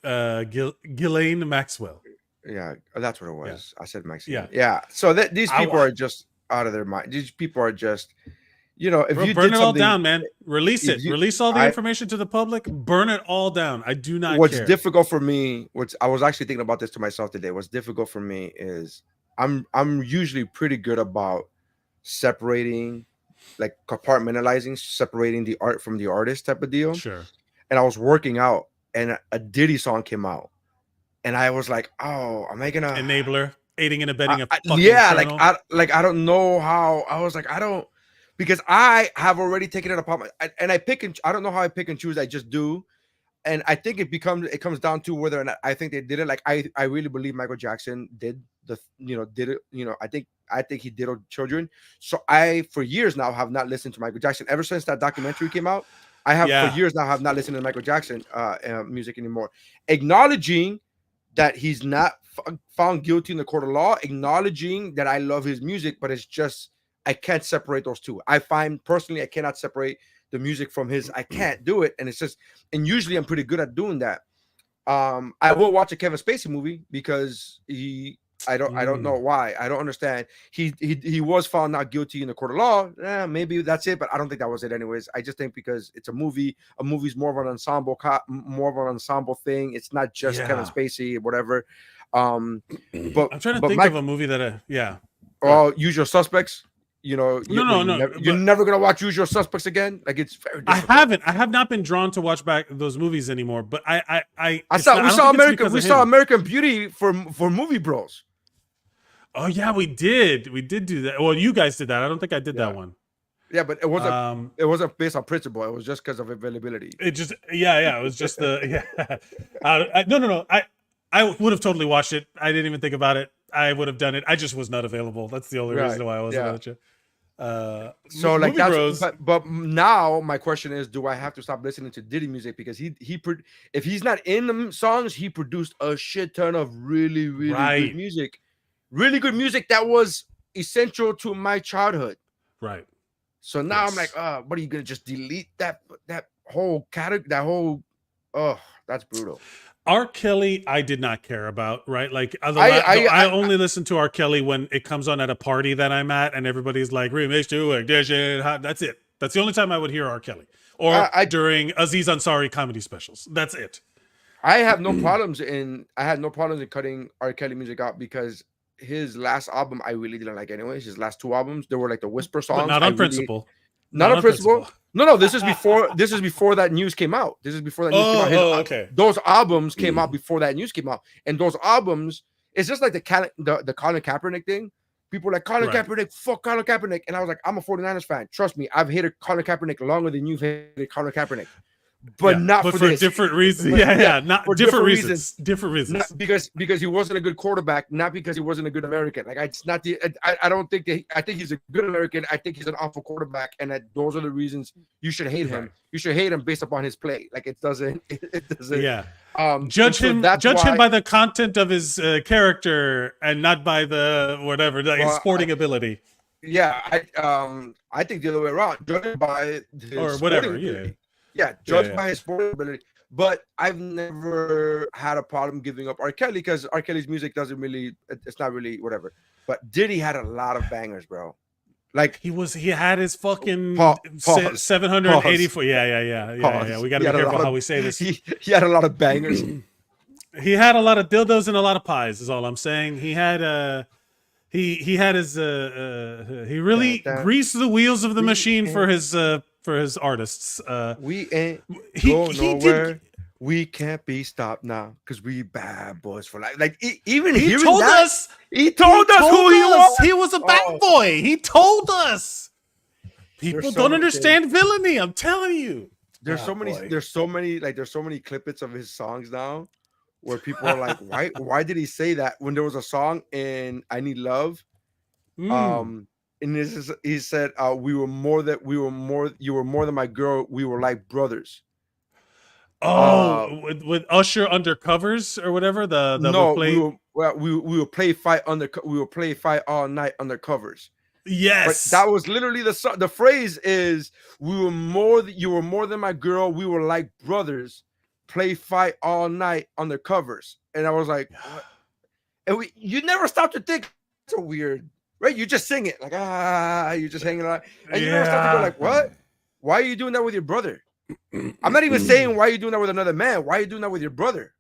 Ghislaine Maxwell. Yeah, that's what it was. Yeah. I said Maxine. Yeah. Yeah. So these people are just out of their mind. These people are just, you know, if you burn did it all down, man. Release it. Release all the information to the public. Burn it all down. I do not care. What's difficult for me, I was actually thinking about this to myself today. What's difficult for me is I'm usually pretty good about separating, like compartmentalizing, separating the art from the artist type of deal. Sure. And I was working out and a Diddy song came out. And I was like, "Oh, am I gonna enabler, aiding and abetting a fucking criminal? I don't know how." I was like, "I don't," because I have already taken it upon I don't know how I pick and choose. I just do, and I think it comes down to whether or not I think they did it. Like I really believe Michael Jackson did it. I think he diddled children. So I, for years now, have not listened to Michael Jackson ever since that documentary came out. I have for years now have not listened to Michael Jackson music anymore, acknowledging that he's not found guilty in the court of law, acknowledging that I love his music, but it's just, I can't separate those two. I find personally, I cannot separate the music from his, I can't do it. And it's just, and usually I'm pretty good at doing that. I will watch a Kevin Spacey movie because I don't know why. I don't understand. He was found not guilty in the court of law. Maybe that's it, but I don't think that was it anyways. I just think because it's a movie. A movie's more of an ensemble thing. It's not just Kevin Spacey or whatever. But I'm trying to think of a movie that Usual Suspects. No, no, you're never gonna watch Usual Suspects again. Like it's very difficult. I have not been drawn to watch back those movies anymore. But we saw American Beauty for Movie Bros. Oh yeah, we did do that. Well, you guys did that. I don't think I did that one. Yeah, but it wasn't based on principle. It was just because of availability. It just it was just the no. I would have totally watched it. I didn't even think about it. I would have done it. I just was not available. That's the only reason why I wasn't with you. So like that's but now my question is, do I have to stop listening to Diddy music because if he's not in the songs, he produced a shit ton of really good music, really good music that was essential to my childhood. Right. So now I'm like, what are you gonna just delete that whole category? That's brutal. R. Kelly, I did not care about, right? Like, I only listen to R. Kelly when it comes on at a party that I'm at, and everybody's like, remix to edition. That's it. That's the only time I would hear R. Kelly, or during Aziz Ansari comedy specials. That's it. I had no problems in cutting R. Kelly music out because his last album I really didn't like. Anyways, his last two albums, they were like the whisper songs. But not on principle. Not on principle. No. This is before that news came out. This is before that news came out. Okay. Those albums came out before that news came out, and those albums, it's just like the Colin Kaepernick thing. People are like Colin Kaepernick, fuck Colin Kaepernick, and I was like, I'm a 49ers fan. Trust me, I've hated Colin Kaepernick longer than you've hated Colin Kaepernick. But for different reasons. Not for different reasons. Different reasons. Not because he wasn't a good quarterback, not because he wasn't a good American. Like I don't think that I think he's a good American. I think he's an awful quarterback, and that those are the reasons you should hate him. You should hate him based upon his play. Like it doesn't. Yeah. Judge him by the content of his character and not by the his sporting ability. Yeah, I think the other way around. Judge him by his or whatever. Ability. Yeah, judged by his sporting ability. But I've never had a problem giving up R. Kelly because R. Kelly's music it's not really whatever. But Diddy had a lot of bangers, bro. Like he had his fucking 784. Yeah. We got to be careful how we say this. He had a lot of bangers. He had a lot of dildos and a lot of pies. Is all I'm saying. He had he had his he really greased the wheels of the machine for his artists. We ain't go nowhere. We can't be stopped now because we bad boys for life. Like even he told us who he was. He was a bad boy. He told us. People don't understand villainy. I'm telling you. There's so many clippets of his songs now where people are like, why did he say that when there was a song in I Need Love? And he said, you were more than my girl. We were like brothers. With Usher undercovers or whatever. We will play fight all night undercovers. Yes, but that was literally the phrase is you were more than my girl. We were like brothers. Play fight all night undercovers. And I was like, what? And you never stop to think. That's so weird. Right, you just sing it like you're just hanging out, and you never stop to go like, what? Why are you doing that with your brother? I'm not even saying why are you doing that with another man. Why are you doing that with your brother?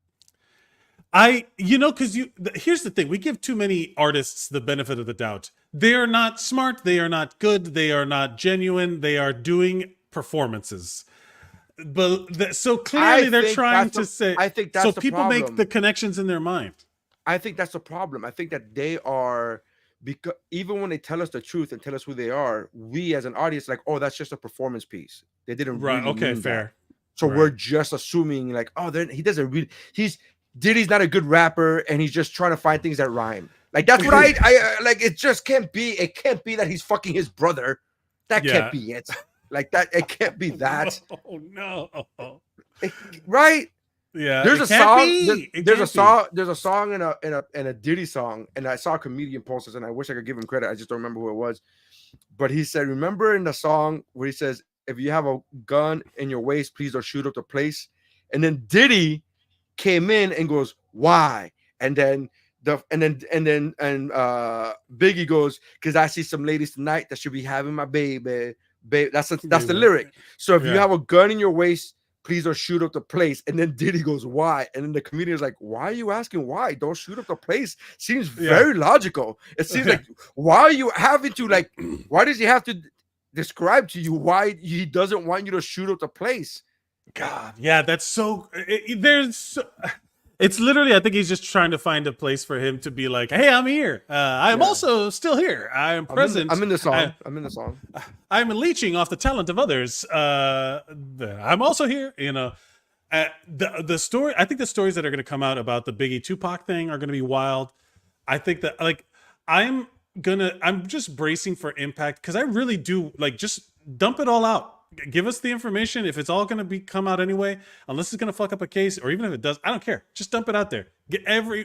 Because here's the thing: we give too many artists the benefit of the doubt. They are not smart. They are not good. They are not genuine. They are doing performances. But so clearly they're trying to say. I think that's so the people problem. make the connections in their mind. I think that's the problem. I think that they are. Because even when they tell us the truth and tell us who they are, we as an audience like, oh, that's just a performance piece. They didn't really mean fair. That. So we're just assuming like, oh, he doesn't really. Diddy's not a good rapper, and he's just trying to find things that rhyme. Like that's what I like. It just can't be. It can't be that he's fucking his brother. That can't be it. Like that. It can't be that. Oh no. Right. Yeah, there's a song. There's a song in a Diddy song, and I saw a comedian post this, and I wish I could give him credit. I just don't remember who it was, but he said, "Remember in the song where he says, if you have a gun in your waist, please don't shoot up the place." And then Diddy came in and goes, "Why?" And then Biggie goes, "Because I see some ladies tonight that should be having my baby." That's the lyric. So if you have a gun in your waist, please don't shoot up the place. And then Diddy goes, why? And then the comedian is like, why are you asking why? Don't shoot up the place. Seems very logical. It seems like, why are you having to, like, why does he have to describe to you why he doesn't want you to shoot up the place? God, yeah, that's so. It's literally, I think he's just trying to find a place for him to be like, hey, I'm here. I'm also still here. I am present. I'm in the song. I'm in the song. I'm leeching off the talent of others. I'm also here. You know, the story. I think the stories that are going to come out about the Biggie Tupac thing are going to be wild. I think that, like, I'm just bracing for impact because I really do, like, just dump it all out. Give us the information. If it's all going to come out anyway, unless it's going to fuck up a case, or even if it does, I don't care. Just dump it out there.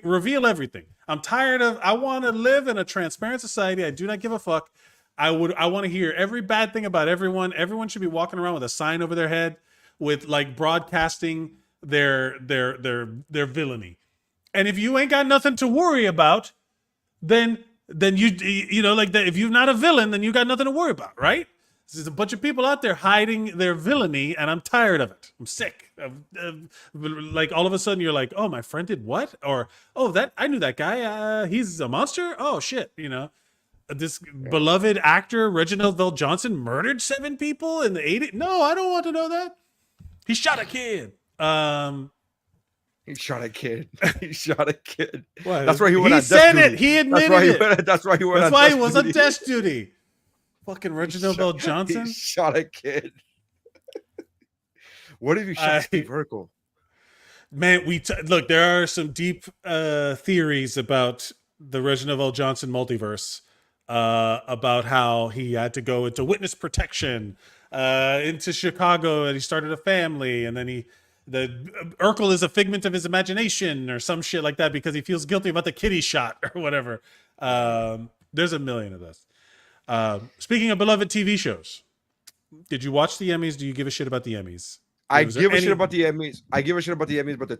Reveal everything. I'm tired of. I want to live in a transparent society. I do not give a fuck. I want to hear every bad thing about everyone. Everyone should be walking around with a sign over their head, with, like, broadcasting their villainy. And if you ain't got nothing to worry about, then you know, like, that. If you're not a villain, then you got nothing to worry about, right? There's a bunch of people out there hiding their villainy, and I'm tired of it. I'm sick. Like, all of a sudden, you're like, oh, my friend did what? Or, oh, I knew that guy. He's a monster? Oh, shit. You know, this beloved actor, Reginald VelJohnson, murdered 7 people in the 80s. No, I don't want to know that. He shot a kid. He shot a kid. He shot a kid. What? That's why he went on He said desk it. duty. He admitted it. That's why he went That's on why desk he was on duty. desk duty. Fucking Reginald VelJohnson. He shot a kid. What if you shot Steve Urkel? Man, look, there are some deep theories about the Reginald VelJohnson multiverse, about how he had to go into witness protection, into Chicago, and he started a family, and then Urkel is a figment of his imagination or some shit like that because he feels guilty about the kid he shot or whatever. There's a million of those. Speaking of beloved TV shows, did you watch the Emmys? Do you give a shit about the Emmys? I give a shit about the Emmys. I give a shit about the Emmys, but the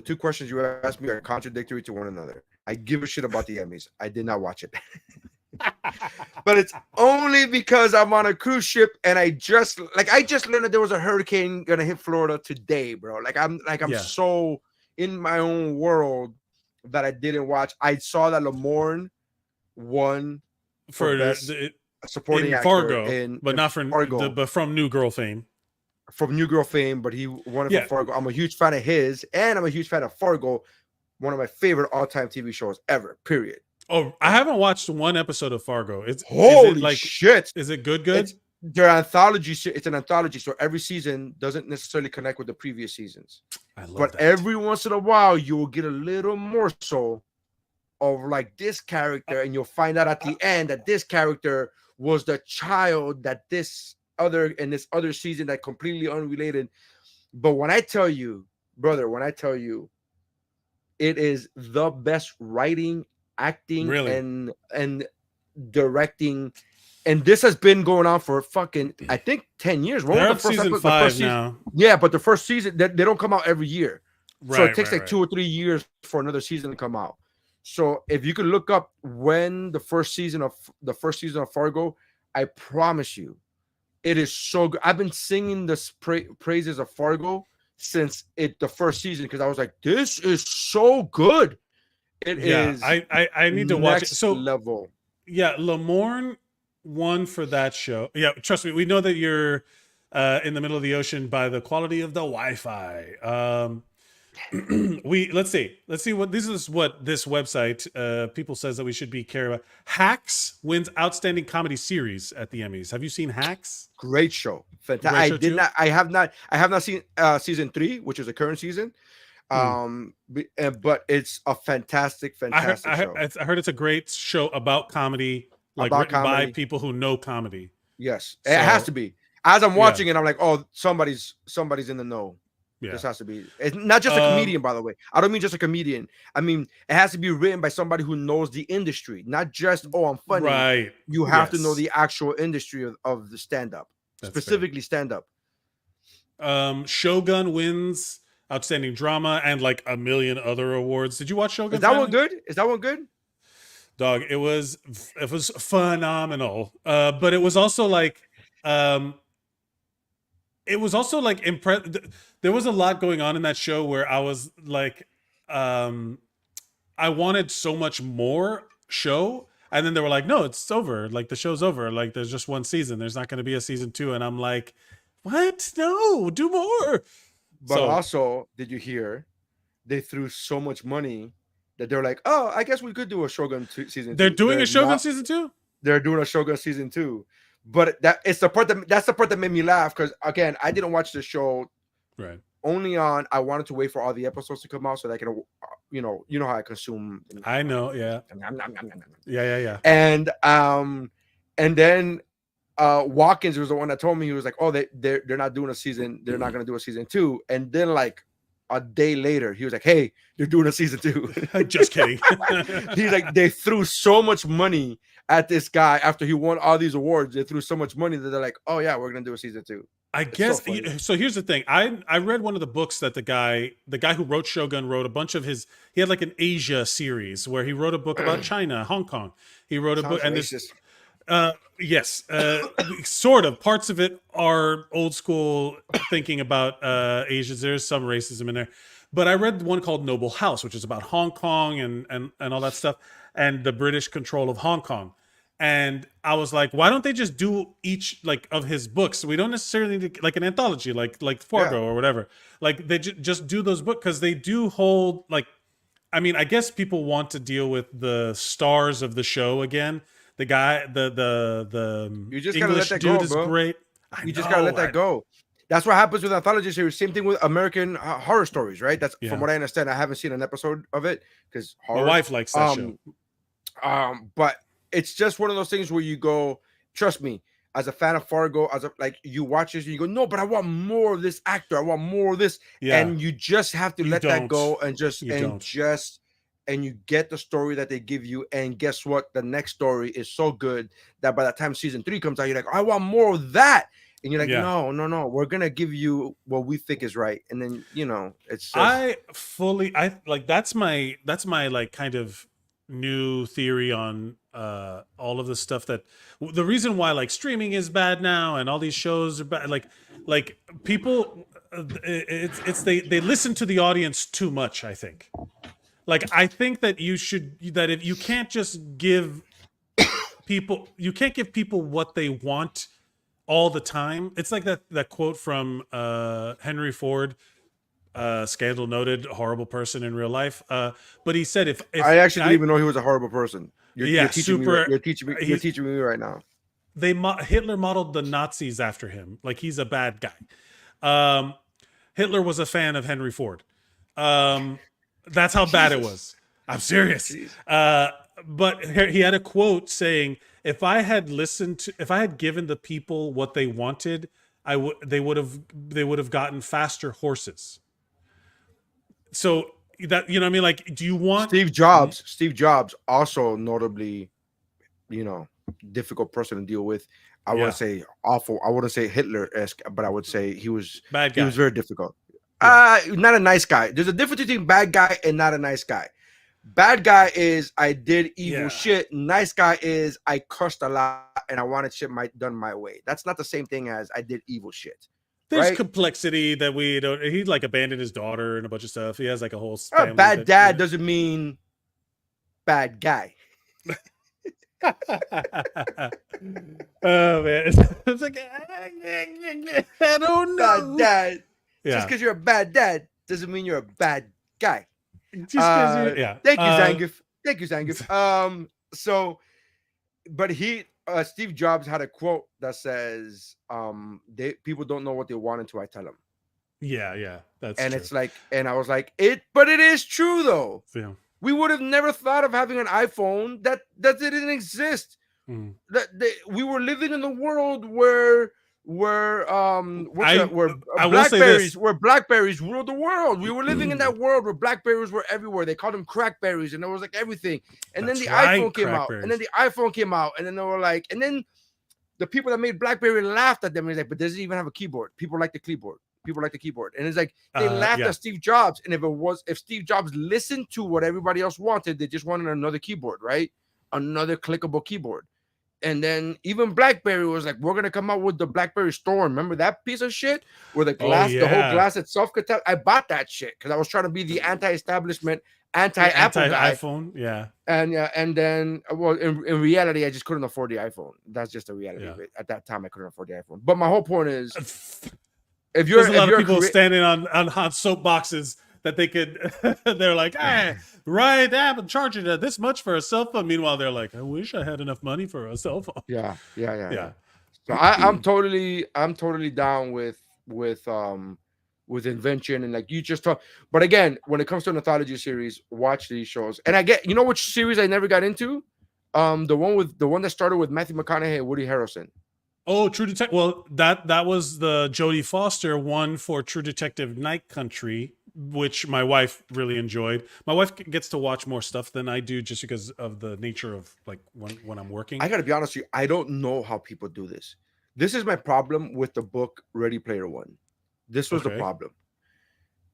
two questions you asked me are contradictory to one another. I give a shit about the Emmys. I did not watch it. But it's only because I'm on a cruise ship and I just learned that there was a hurricane gonna hit Florida today, bro. I'm so in my own world that I didn't watch. I saw that Lamorne won for best supporting actor Fargo, but not for Fargo. But from New Girl fame. From New Girl fame, but he won it for Fargo. I'm a huge fan of his, and I'm a huge fan of Fargo, one of my favorite all-time TV shows ever. Period. Oh, I haven't watched one episode of Fargo. Holy shit! Is it good? They're anthology. It's an anthology, so every season doesn't necessarily connect with the previous seasons. I love but that. Every once in a while, you will get a little more so of, like, this character, and you'll find out at the end that this character was the child that this other season that completely unrelated. But when I tell you, brother, it is the best writing, acting, and directing, and this has been going on for fucking, I think, 10 years. They're up season 5 now. Yeah, but the first season, they don't come out every year, so it takes 2 or 3 years for another season to come out. So if you could look up when the first season of Fargo, I promise you, it is so good. I've been singing the praises of Fargo since the first season because I was like, this is so good. It is. I need to watch it. So level. Yeah, Lamorne won for that show. Yeah, trust me, we know that you're in the middle of the ocean by the quality of the Wi-Fi. Let's see what this website people says that we should be care about. Hacks wins outstanding comedy series at the Emmys. Have you seen Hacks? Great show. Fantastic. I have not seen season 3, which is the current season. But it's a fantastic show. I heard it's a great show about comedy, written by people who know comedy. Yes, it has to be. As I'm watching it, I'm like, oh, somebody's in the know. Yeah. This has to be. It's not just a comedian, by the way. I don't mean just a comedian. I mean, it has to be written by somebody who knows the industry, not just, oh, I'm funny. Right. You have to know the actual industry of the stand-up, specifically stand-up. Shogun wins outstanding drama and like a million other awards. Did you watch Shogun? Is that one good? Is that one good? Dog, it was phenomenal. But it was also like, it was also like there was a lot going on in that show where I was like, I wanted so much more show, and then they were like, no, it's over, like the show's over, like there's just one season, there's not going to be a season 2, and I'm like, what? No, do more. But also, did you hear they threw so much money that they're like, oh, I guess we could do a Shogun season 2. They're doing a Shogun season 2? They're doing a Shogun season 2. But that's the part that made me laugh, because again, I didn't watch the show right only on, I wanted to wait for all the episodes to come out so that I can, you know how I consume. I know, yeah. Yeah. And then Watkins was the one that told me, he was like, oh, they're not doing a season, they're not going to do a season 2. And then like a day later, he was like, hey, they're doing a season 2. Just kidding. He's like, they threw so much money at this guy after he won all these awards. They threw so much money that they're like, oh yeah, we're going to do a season 2. I guess so. Here's the thing. I read one of the books that the guy who wrote Shogun wrote a bunch of his. He had like an Asia series where he wrote a book about China, Hong Kong. He wrote a book, and this, yes, sort of. Parts of it are old school thinking about Asia. There's some racism in there, but I read one called Noble House, which is about Hong Kong and all that stuff, and the British control of Hong Kong. And I was like, why don't they just do each like of his books? We don't necessarily need like an anthology, like Fargo or whatever. Like they just do those books, because they do hold like, I mean, I guess people want to deal with the stars of the show again. The guy, the you just English gotta let that dude go, is bro. great. You just gotta let that go. That's what happens with anthology series. Same thing with American Horror Stories, right? That's from what I understand. I haven't seen an episode of it because my wife likes that show. But it's just one of those things where you go, trust me, as a fan of Fargo, like you watch this and you go, no, but I want more of this actor. I want more of this. Yeah. And you just have to let that go and and you get the story that they give you. And guess what? The next story is so good that by the time season 3 comes out, you're like, I want more of that. And you're like, no, we're gonna give you what we think is right. And then it's just... that's my like kind of new theory on all of the stuff that the reason why like streaming is bad now and all these shows are bad, like people they listen to the audience too much. I think that if you can't just give people what they want all the time. It's like that quote from Henry Ford, scandal noted, horrible person in real life. But he said, if I actually didn't even know he was a horrible person. You're teaching me right now. Hitler modeled the Nazis after him. Like he's a bad guy. Hitler was a fan of Henry Ford. That's how bad it was. I'm serious. But he had a quote saying, if I had given the people what they wanted, they would have gotten faster horses. So that, you know what I mean? Like, do you want Steve Jobs also notably, difficult person to deal with. I wouldn't say awful. I wouldn't say Hitler-esque, but I would say he was bad guy. He was very difficult. Not a nice guy. There's a difference between bad guy and not a nice guy. Bad guy is I did evil shit. Nice guy is I cussed a lot and I wanted shit done my way. That's not the same thing as I did evil shit. There's complexity that we don't. He like abandoned his daughter and a bunch of stuff. He has like a whole family. Bad dad doesn't mean bad guy. Oh man, it's like I don't know. Bad dad. Just because you're a bad dad doesn't mean you're a bad guy. Just because Thank you, Zangief. Thank you, Zangief. But Steve Jobs had a quote that says, people don't know what they want until I tell them. Yeah, that's and true. It's like, and I was like, but it is true though. Yeah. We would have never thought of having an iPhone that didn't exist. We were living in the world where Blackberries ruled the world. We were living in that world where Blackberries were everywhere. They called them crackberries, and it was like everything. And then the iPhone came out, and then the iPhone came out, and then they were like, and then the people that made Blackberry laughed at them. And it's like, but does it even have a keyboard? People like the keyboard. And it's like they laughed at Steve Jobs. And if Steve Jobs listened to what everybody else wanted, they just wanted another keyboard, right? Another clickable keyboard. And then even BlackBerry was like, we're gonna come out with the BlackBerry Storm. Remember that piece of shit where the glass, the whole glass itself could tell. I bought that shit because I was trying to be the anti-establishment, anti-Apple guy. iPhone, yeah. And then, well, in reality, I just couldn't afford the iPhone. That's just the reality of it. At that time, I couldn't afford the iPhone. But my whole point is, if you're there's a lot of people standing on soapboxes that they could, they're like, hey, right, I'm charging this much for a cell phone. Meanwhile, they're like, I wish I had enough money for a cell phone. Yeah. So I'm totally down with invention and like you just talk. But again, when it comes to an anthology series, watch these shows. And I get, you know which series I never got into? The one that started with Matthew McConaughey and Woody Harrelson. Oh, True Detective. Well, that was the Jodie Foster one for True Detective Night Country, which my wife really enjoyed. My wife gets to watch more stuff than I do just because of the nature of like when I'm working. I gotta be honest with you, I don't know how people do this. This is my problem with the book Ready Player One. This was the problem.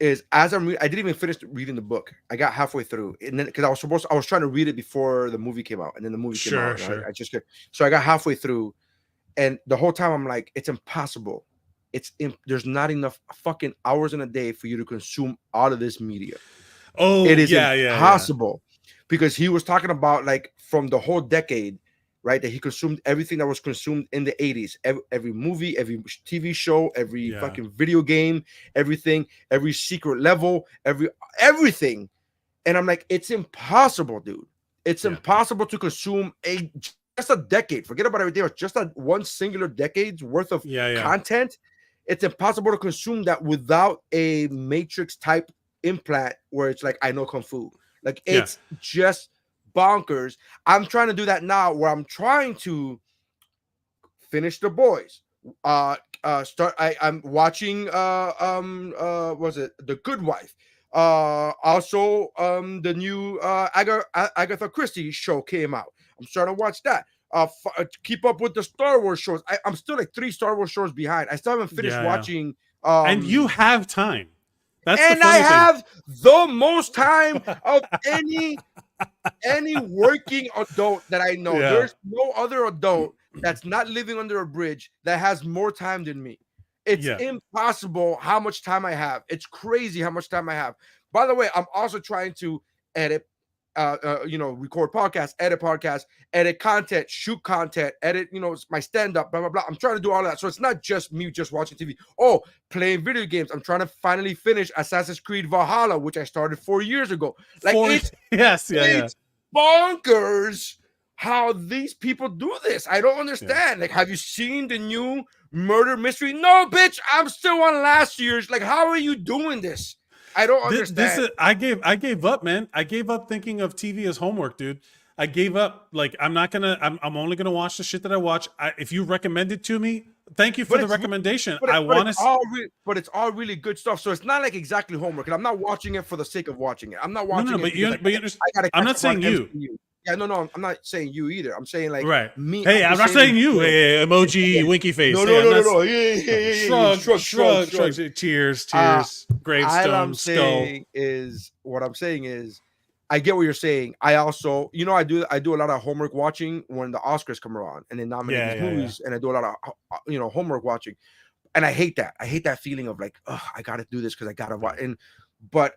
Is as I didn't even finish reading the book. I got halfway through, and then because I was trying to read it before the movie came out, and then the movie came out. Sure. So I got halfway through, and the whole time I'm like, it's impossible. There's not enough fucking hours in a day for you to consume all of this media. Oh, it is impossible because he was talking about like from the whole decade, right? That he consumed everything that was consumed in the 80s, every movie, every TV show, every fucking video game, everything, every secret level, everything. And I'm like, it's impossible, dude. It's impossible to consume just a decade. Forget about everything else. Just one singular decade's worth of content. It's impossible to consume that without a Matrix type implant where it's like, I know Kung Fu. Like it's just bonkers. I'm trying to do that now where I'm trying to finish The Boys. I'm watching was it The Good Wife? Also the new Agatha Christie show came out. I'm starting to watch that. Keep up with the Star Wars shows. I'm still like 3 Star Wars shows behind. I still haven't finished watching. And you have time. That's and I have the most time of any working adult that I know. There's no other adult that's not living under a bridge that has more time than me. It's impossible how much time I have. It's crazy how much time I have. By the way, I'm also trying to edit, record podcasts, edit content, shoot content, edit, my stand-up, blah, blah, blah. I'm trying to do all that. So it's not just me just watching TV. Oh, playing video games. I'm trying to finally finish Assassin's Creed Valhalla, which I started 4 years ago. Like it's bonkers how these people do this. I don't understand. Like, have you seen the new murder mystery? No, bitch, I'm still on last year's. Like, how are you doing this? I don't understand. I gave up, man. I gave up thinking of TV as homework, dude. I gave up. Like, I'm only gonna watch the shit that I watch. If you recommend it to me, thank you for the recommendation. But it's all really good stuff. So it's not like exactly homework. And I'm not watching it for the sake of watching it. I'm not watching it. But you understand. I'm not saying you. Yeah, no, I'm not saying you either. I'm saying like me. Hey, I'm not saying you. Hey, emoji, winky face. No. Shrug. Cheers. Gravestone. What I'm saying is, I get what you're saying. I also, I do a lot of homework watching when the Oscars come around and they nominate these movies, and I do a lot of homework watching, and I hate that. I hate that feeling of like, oh, I got to do this because I got to watch. But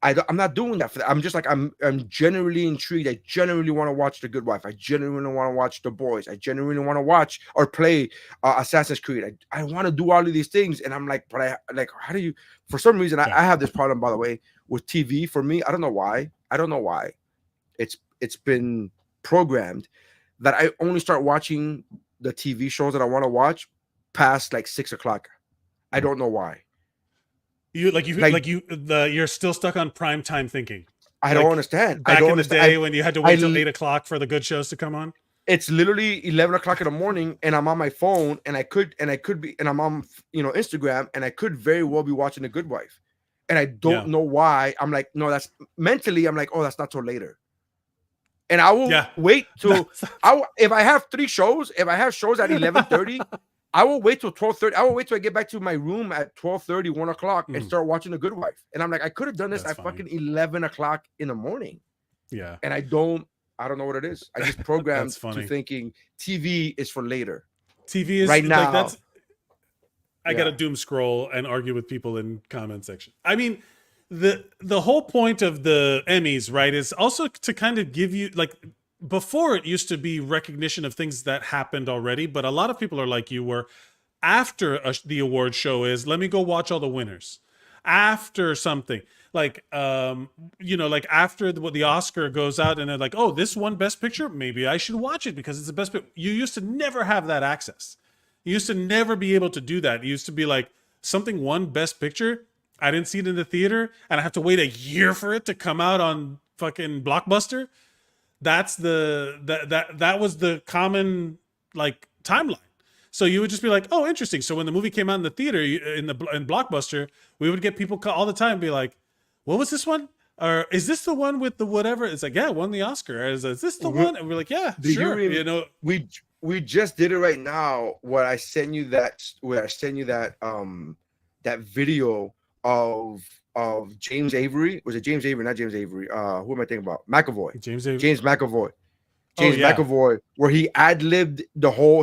I'm not doing that for that. I'm just like, I'm genuinely intrigued. I genuinely want to watch The Good Wife. I genuinely want to watch The Boys. I genuinely want to watch or play Assassin's Creed. I want to do all of these things. And I'm like, but how do you, for some reason, I have this problem, by the way, with TV for me. I don't know why. It's been programmed that I only start watching the TV shows that I want to watch past like 6 o'clock. I don't know why. You're still stuck on prime time thinking. I don't understand. Back in the day when you had to wait till 8 o'clock for the good shows to come on. It's literally 11 o'clock in the morning, and I'm on my phone, and I'm on Instagram, and I could very well be watching The Good Wife, and I don't know why. I'm like, no, that's mentally. I'm like, oh, that's not till later, and I will wait till if I have 3 shows. If I have shows at 11:30. I will wait till 12:30. I will wait till I get back to my room at 12:30, 1 o'clock, and start watching The Good Wife. And I'm like, I could have done this at fucking 11 o'clock in the morning. Yeah. And I don't I don't know what it is. I just programmed to funny. thinking TV is for later. TV is Right now. Like, that's. I Yeah. gotta doom scroll and argue with people in comment section. I mean, the whole point of the Emmys, right, is also to kind of give you, like, before it used to be recognition of things that happened already, but a lot of people are like you, where after the award show is, let me go watch all the winners. After something like, like after the Oscar goes out and they're like, oh, this won Best Picture, maybe I should watch it because it's the best. You used to never have that access. You used to never be able to do that. It used to be like, something won Best Picture, I didn't see it in the theater, and I have to wait a year for it to come out on fucking Blockbuster. That's that was the common, like, timeline. So you would just be like, oh, interesting. So when the movie came out in the theater, in Blockbuster, we would get people call all the time and be like, what was this one? Or is this the one with the whatever? It's like, yeah, it won the Oscar. Is this the one? And we're like, yeah, sure. We just did it right now. Where I sent you that that video of James Avery. Was it James Avery? Not James Avery. Who am I thinking about? McAvoy. James McAvoy. McAvoy, where he ad-libbed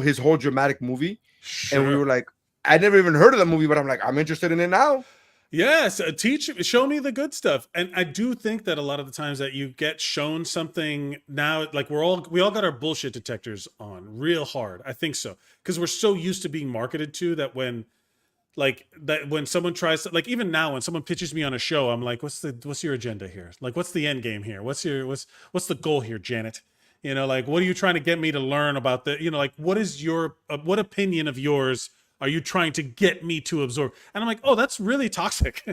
his whole dramatic movie. Sure. And we were like, I never even heard of the movie, but I'm like, I'm interested in it now. Yes, show me the good stuff. And I do think that a lot of the times that you get shown something now, like we all got our bullshit detectors on real hard. I think so. Because we're so used to being marketed to that when someone tries to, like, even now when someone pitches me on a show, I'm like, what's your agenda here? Like, what's the end game here? What's the goal here, Janet? Like, what are you trying to get me to learn about like, what is your, what opinion of yours are you trying to get me to absorb? And I'm like, oh, that's really toxic.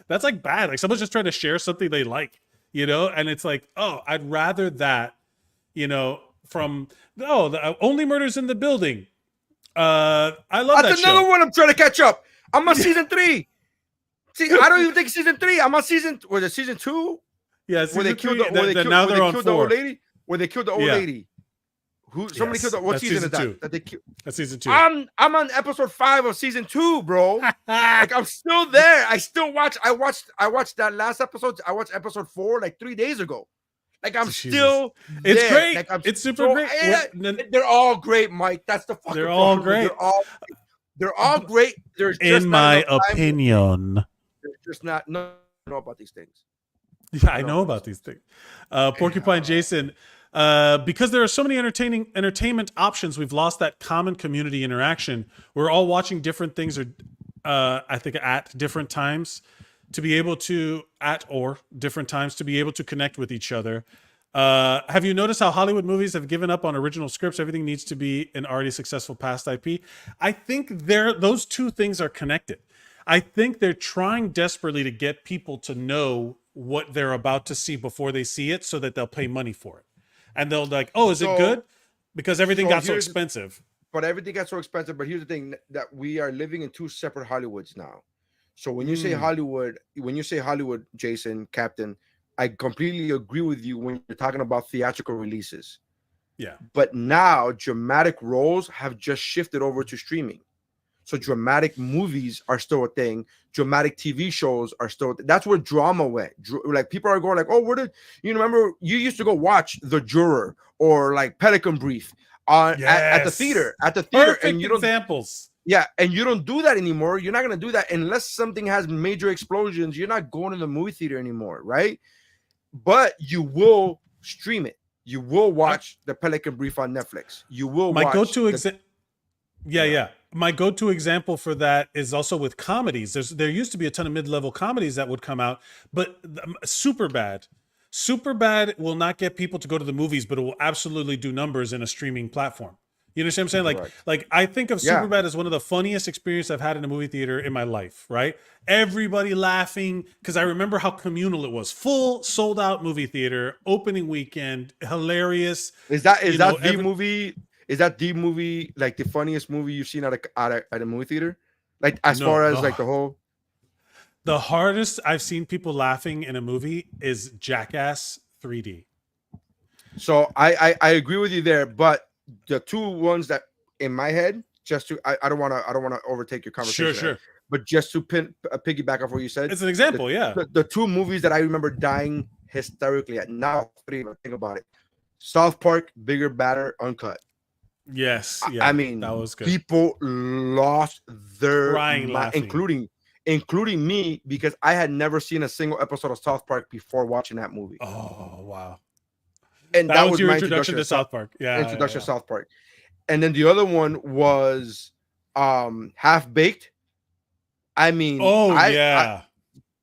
That's like bad. Like, someone's just trying to share something they like, and it's like, oh, I'd rather that, from, the Only Murders in the Building. I love That's that another show. one I'm trying to catch up. I'm on season 3. See, I don't even think season 3. I'm on season 2? Yeah, where they killed the old lady. Where they killed the old lady. Somebody killed the, what season is that they killed? That's season 2. I'm on episode 5 of season 2, bro. Like, I'm still there. I watched that last episode. I watched episode 4 like 3 days ago. Like, I'm still there. It's great. Like, it's super great. They're all great, Mike. That's the fucking They're all great. They're all great. There's just, in my opinion, there's just not know about these things. Yeah, I know about these things. Porcupine Jason, because there are so many entertainment options, we've lost that common community interaction. We're all watching different things, or I think at different times to be able to connect with each other. Have you noticed how Hollywood movies have given up on original scripts? Everything needs to be an already successful past IP. I think those two things are connected. I think they're trying desperately to get people to know what they're about to see before they see it, so that they'll pay money for it. And they'll like, oh, is it good? Because everything got so expensive. But everything got so expensive. But here's the thing, that we are living in two separate Hollywoods now. So when you say Hollywood, Jason, Captain, I completely agree with you when you're talking about theatrical releases. Yeah. But now dramatic roles have just shifted over to streaming. So dramatic movies are still a thing. Dramatic TV shows are still. That's where drama went. Like, people are going like, oh, where did you remember? You used to go watch The Juror or like Pelican Brief at the theater. Perfect and you don't, examples. Yeah, and you don't do that anymore. You're not gonna do that unless something has major explosions. You're not going to the movie theater anymore, right? But you will stream it. You will watch the Pelican Brief on Netflix. You will. My go-to example. Yeah. My go-to example for that is also with comedies. There used to be a ton of mid-level comedies that would come out, but Superbad will not get people to go to the movies, but it will absolutely do numbers in a streaming platform. You understand what I'm saying? Like I think of Superbad as one of the funniest experiences I've had in a movie theater in my life, right? Everybody laughing, because I remember how communal it was. Full sold-out movie theater, opening weekend, hilarious. Is that the movie? Is that the movie, like the funniest movie you've seen at a movie theater? Like, as far as like the whole. The hardest I've seen people laughing in a movie is Jackass 3D. So I agree with you there, but the two ones that in my head, just to I don't want to overtake your conversation. Sure. But just to piggyback off what you said, it's an example. The two movies that I remember dying hysterically at, now I even think about it. South Park, bigger, badder, uncut. Yes, yeah, I mean, that was good. people lost their Crying, mind, laughing. including me, because I had never seen a single episode of South Park before watching that movie. Oh wow, And that was your my introduction to South Park. Yeah, introduction yeah. to South Park. And then the other one was Half Baked. I mean, Oh yeah.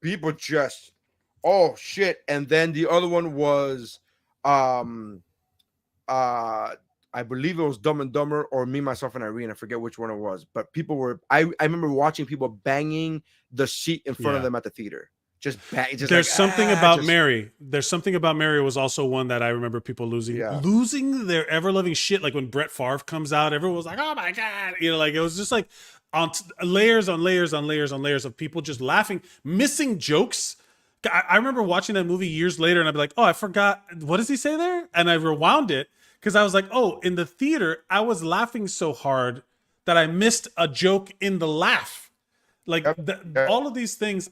people just, oh shit. And then the other one was I believe it was Dumb and Dumber or Me, Myself, and Irene. I forget which one it was, but people were. I remember watching people banging the seat in front of them at the theater. Just bang. Just There's like, something about Mary. There's something about Mary was also one that I remember people losing their ever loving shit. Like when Brett Favre comes out, everyone was like, "Oh my god!" You know, like it was just like on layers on layers on layers on layers of people just laughing, missing jokes. I remember watching that movie years later, and I'd be like, "Oh, I forgot. What does he say there?" And I rewound it because I was like, "Oh, in the theater, I was laughing so hard that I missed a joke in the laugh." Like all of these things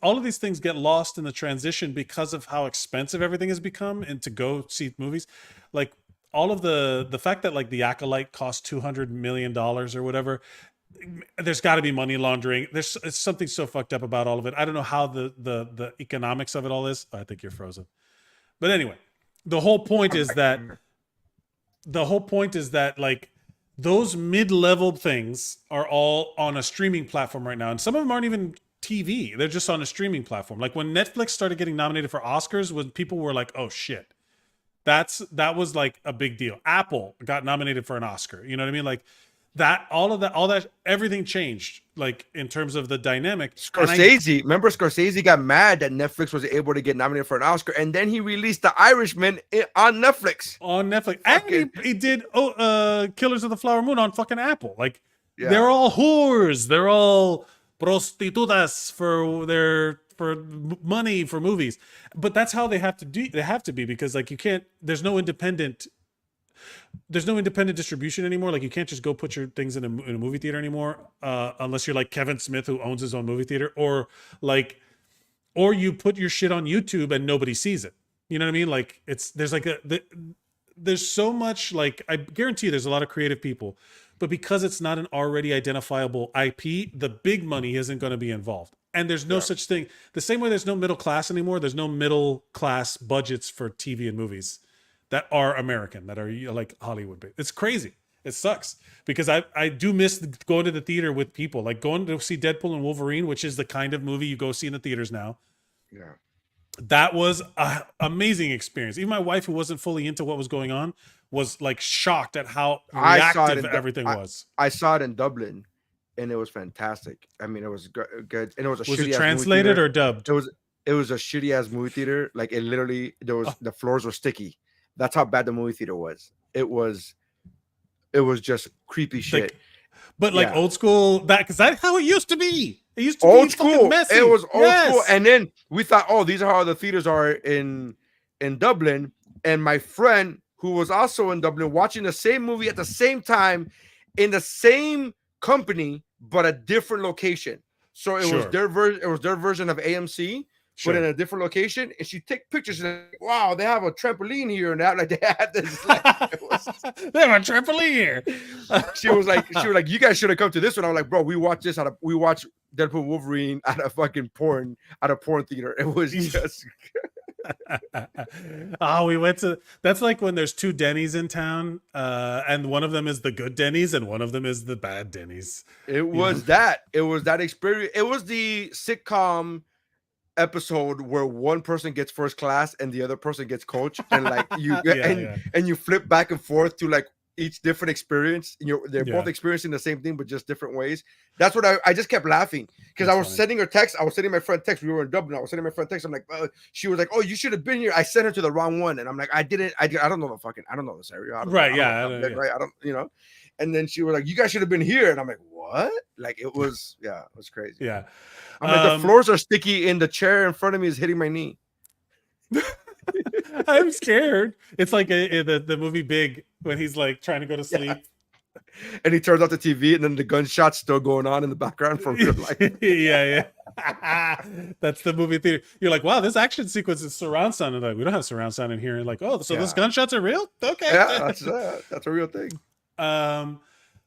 get lost in the transition because of how expensive everything has become, and to go see movies, like all of the fact that like The Acolyte cost $200 million or whatever. There's got to be money laundering. It's something so fucked up about all of it. I don't know how the economics of it all is. I think you're frozen. But anyway, the whole point is that like those mid-level things are all on a streaming platform right now. And some of them aren't even TV. They're just on a streaming platform. Like when Netflix started getting nominated for Oscars, when people were like, oh shit, that was like a big deal. Apple got nominated for an Oscar. You know what I mean? Like all that, everything changed, like in terms of the dynamic. Remember Scorsese got mad that Netflix was able to get nominated for an Oscar, and then he released The Irishman on Netflix. And he did Killers of the Flower Moon on fucking Apple. Like they're all whores. They're all prostitutas for money for movies. But that's how they have to do. They have to be, because like you can't. There's no independent distribution anymore. Like you can't just go put your things in a movie theater anymore, unless you're like Kevin Smith, who owns his own movie theater, or you put your shit on YouTube and nobody sees it. You know what I mean? Like there's so much, like I guarantee there's a lot of creative people, but because it's not an already identifiable IP, the big money isn't going to be involved. And there's no such thing. The same way there's no middle class anymore, there's no middle class budgets for TV and movies that are American, that are like Hollywood based. It's crazy. It sucks, because I do miss going to the theater with people, like going to see Deadpool and Wolverine, which is the kind of movie you go see in the theaters now. Yeah. That was an amazing experience. Even my wife, who wasn't fully into what was going on, was like shocked at how reactive everything was. I saw it in Dublin, and it was fantastic. I mean, it was good. And it was it translated or dubbed? It was a shitty ass movie theater. Like it literally, the floors were sticky. That's how bad the movie theater was. It was just creepy shit. But old school, because that's how it used to be. It used to old be school. Messy. It was old school. And then we thought, oh, these are how the theaters are in Dublin. And my friend, who was also in Dublin, watching the same movie at the same time in the same company, but a different location. So it was their version. It was their version of AMC. But in a different location, and she take pictures and like, wow, they have a trampoline here and that. Like they had this, like, they have a trampoline here. she was like, you guys should have come to this one. I was like, bro, we watched Deadpool Wolverine at a porn theater. It was just we went to, that's like when there's two Denny's in town, and one of them is the good Denny's and one of them is the bad Denny's. It was that experience. It was the sitcom episode where one person gets first class and the other person gets coach, and like you and you flip back and forth to like each different experience. They're both experiencing the same thing but just different ways. That's what I just kept laughing because I was sending her text. I was sending my friend text. We were in Dublin. I was sending my friend text. I'm like, she was like, oh, you should have been here. I sent her to the wrong one, and I'm like, I don't know this area. I don't. And then she was like, you guys should have been here, and I'm like, what? Like it was crazy. Yeah. I'm like, the floors are sticky and the chair in front of me is hitting my knee. I'm scared. It's like the movie Big, when he's like trying to go to sleep And he turns off the TV, and then the gunshot's still going on in the background for real life. Yeah. That's the movie theater. You're like, wow, this action sequence is surround sound. And like, we don't have surround sound in here. And like, oh, so those gunshots are real? Okay. Yeah, that's a real thing.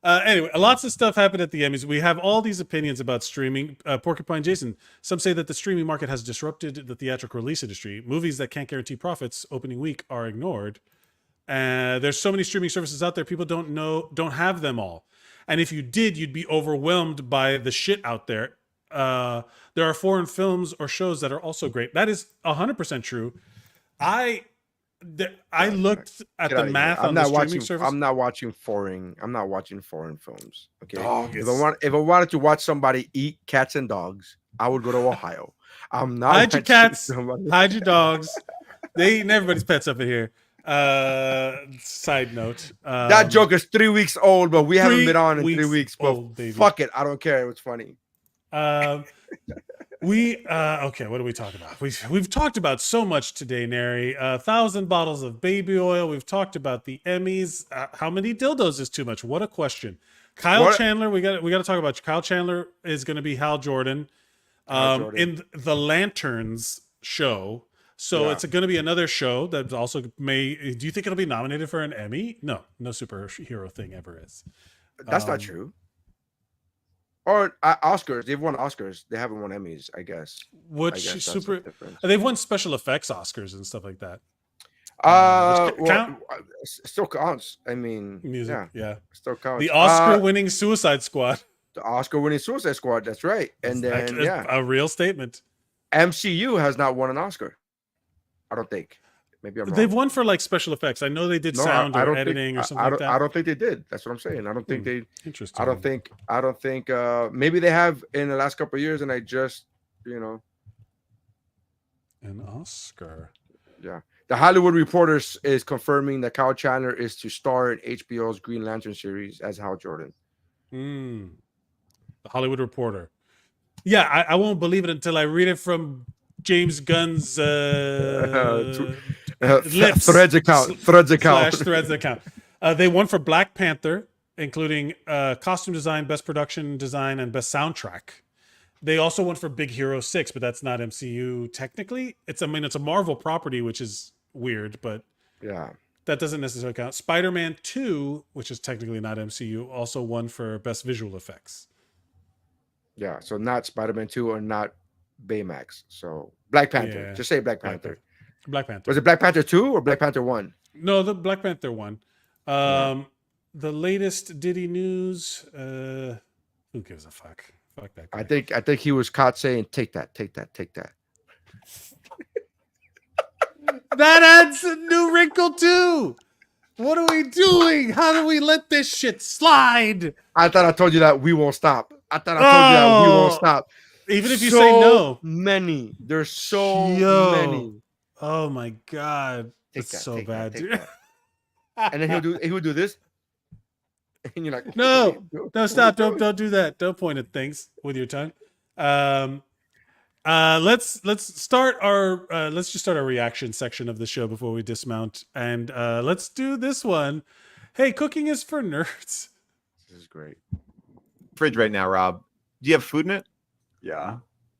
Anyway, lots of stuff happened at the Emmys. We have all these opinions about streaming. Porcupine Jason, some say that the streaming market has disrupted the theatrical release industry. Movies that can't guarantee profits opening week are ignored. There's so many streaming services out there, people don't have them all. And if you did, you'd be overwhelmed by the shit out there. There are foreign films or shows that are also great. That is 100% true. I looked at the math on the streaming service. I'm not watching foreign films. Okay. If I wanted to watch somebody eat cats and dogs, I would go to Ohio. I'm not hide your cats, hide your dogs. They eating everybody's pets up in here. Side note. That joke is 3 weeks old, but we haven't been on in 3 weeks. But fuck it. I don't care. It was funny. Okay, what do we talk about? We've talked about so much today, Nery. 1,000 bottles of baby oil. We've talked about the Emmys. How many dildos is too much? What a question. Chandler, we got to talk about. Kyle Chandler is going to be Hal Jordan, in the Lanterns show. So it's going to be another show that also may. Do you think it'll be nominated for an Emmy? No superhero thing ever is. That's not true. Or Oscars. They've won Oscars. They haven't won Emmys, I guess. They've won special effects Oscars and stuff like that. Still counts. I mean, music. Yeah. Still counts. The Oscar-winning Suicide Squad. The Oscar-winning Suicide Squad. That's right. And then a real statement. MCU has not won an Oscar. I don't think. Maybe I'm wrong. They've won for like special effects. I know they did sound or editing or something like that. I don't think they did. That's what I'm saying. I don't think they. Interesting. I don't think. Maybe they have in the last couple of years, and I just, an Oscar. Yeah, the Hollywood Reporter is confirming that Kyle Chandler is to star in HBO's Green Lantern series as Hal Jordan. The Hollywood Reporter. Yeah, I won't believe it until I read it from James Gunn's lips. Threads account. Threads account. They won for Black Panther, including costume design, best production design, and best soundtrack. They also won for Big Hero 6, but that's not MCU technically. It's a Marvel property, which is weird, but yeah, that doesn't necessarily count. Spider-Man 2, which is technically not MCU, also won for best visual effects. Yeah, so not Spider-Man 2 or not Baymax. So Black Panther. Yeah. Just say Black Panther. Black Panther. Was it Black Panther 2 or Black Panther 1? No, the Black Panther 1. The latest Diddy news. Who gives a fuck? Fuck that guy. I think he was caught saying, take that. That adds a new wrinkle too. What are we doing? How do we let this shit slide? I thought I told you that we won't stop. We won't stop. Even if you say no. Many. There's so many. Oh my God. It's so bad, dude. And then he would do this. And you're like, no, stop. Don't do that. Don't point at things with your tongue. Let's just start our reaction section of the show before we dismount. And let's do this one. Hey, cooking is for nerds. This is great. Fridge right now, Rob. Do you have food in it? Yeah.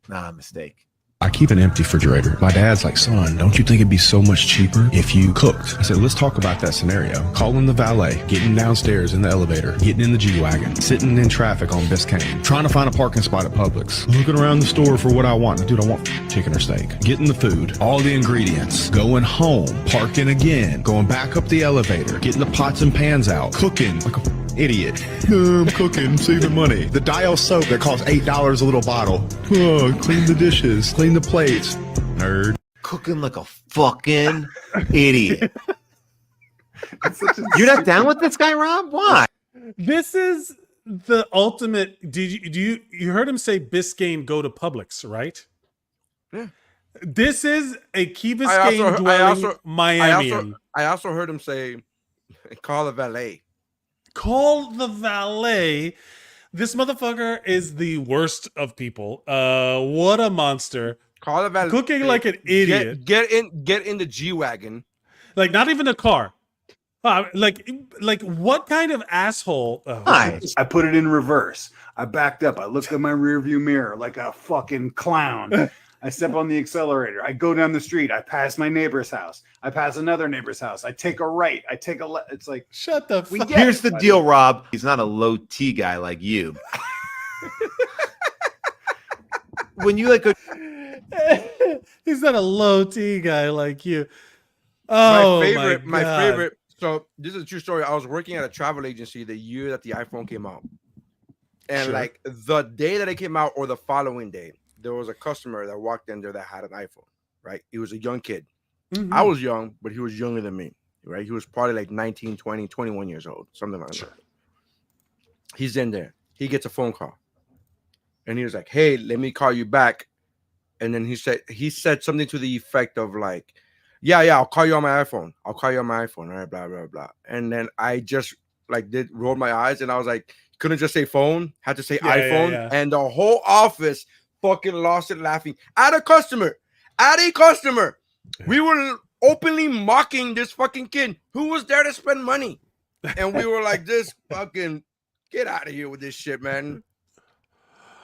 Nah, mistake. I keep an empty refrigerator. My dad's like, son, don't you think it'd be so much cheaper if you cooked? I said, let's talk about that scenario. Calling the valet, getting downstairs in the elevator, getting in the G-Wagon, sitting in traffic on Biscayne, trying to find a parking spot at Publix, looking around the store for what I want. Dude, I want chicken or steak. Getting the food, all the ingredients, going home, parking again, going back up the elevator, getting the pots and pans out, cooking like a idiot. I'm cooking, saving money. The Dial soap that costs $8 a little bottle. Oh, clean the dishes, clean the plates. Nerd. Cooking like a fucking idiot. You're not down with this guy, Rob? Why? This is the ultimate. You heard him say Biscayne go to Publix, right? Yeah. This is a Key Biscayne dwelling Miami. I also heard him say, call the valet. Call the valet. This motherfucker is the worst of people. What a monster. Call the valet. Cooking like an idiot. Get in the G-Wagon. Like not even a car. Like what kind of asshole? Oh, Hi. I put it in reverse. I backed up. I looked at my rearview mirror like a fucking clown. I step on the accelerator. I go down the street. I pass my neighbor's house. I pass another neighbor's house. I take a right. I take a left. It's like, shut the fuck. Here's the deal, Rob. He's not a low T guy like you. When you like He's not a low T guy like you. Oh, my favorite. So this is a true story. I was working at a travel agency the year that the iPhone came out, and like the day that it came out or the following day, there was a customer that walked in there that had an iPhone. Right, he was a young kid. I was young, but he was younger than me. Right, he was probably like 19, 20, 21 years old, something like that. He's in there. He gets a phone call, and he was like, "Hey, let me call you back." And then he said something to the effect of like, yeah, I'll call you on my iPhone. All right, blah, blah, blah. And then I just like rolled my eyes and I was like, couldn't just say phone, had to say iPhone. Yeah. And the whole office fucking lost it laughing at a customer. We were openly mocking this fucking kid who was there to spend money. And we were like, this fucking, get out of here with this shit, man.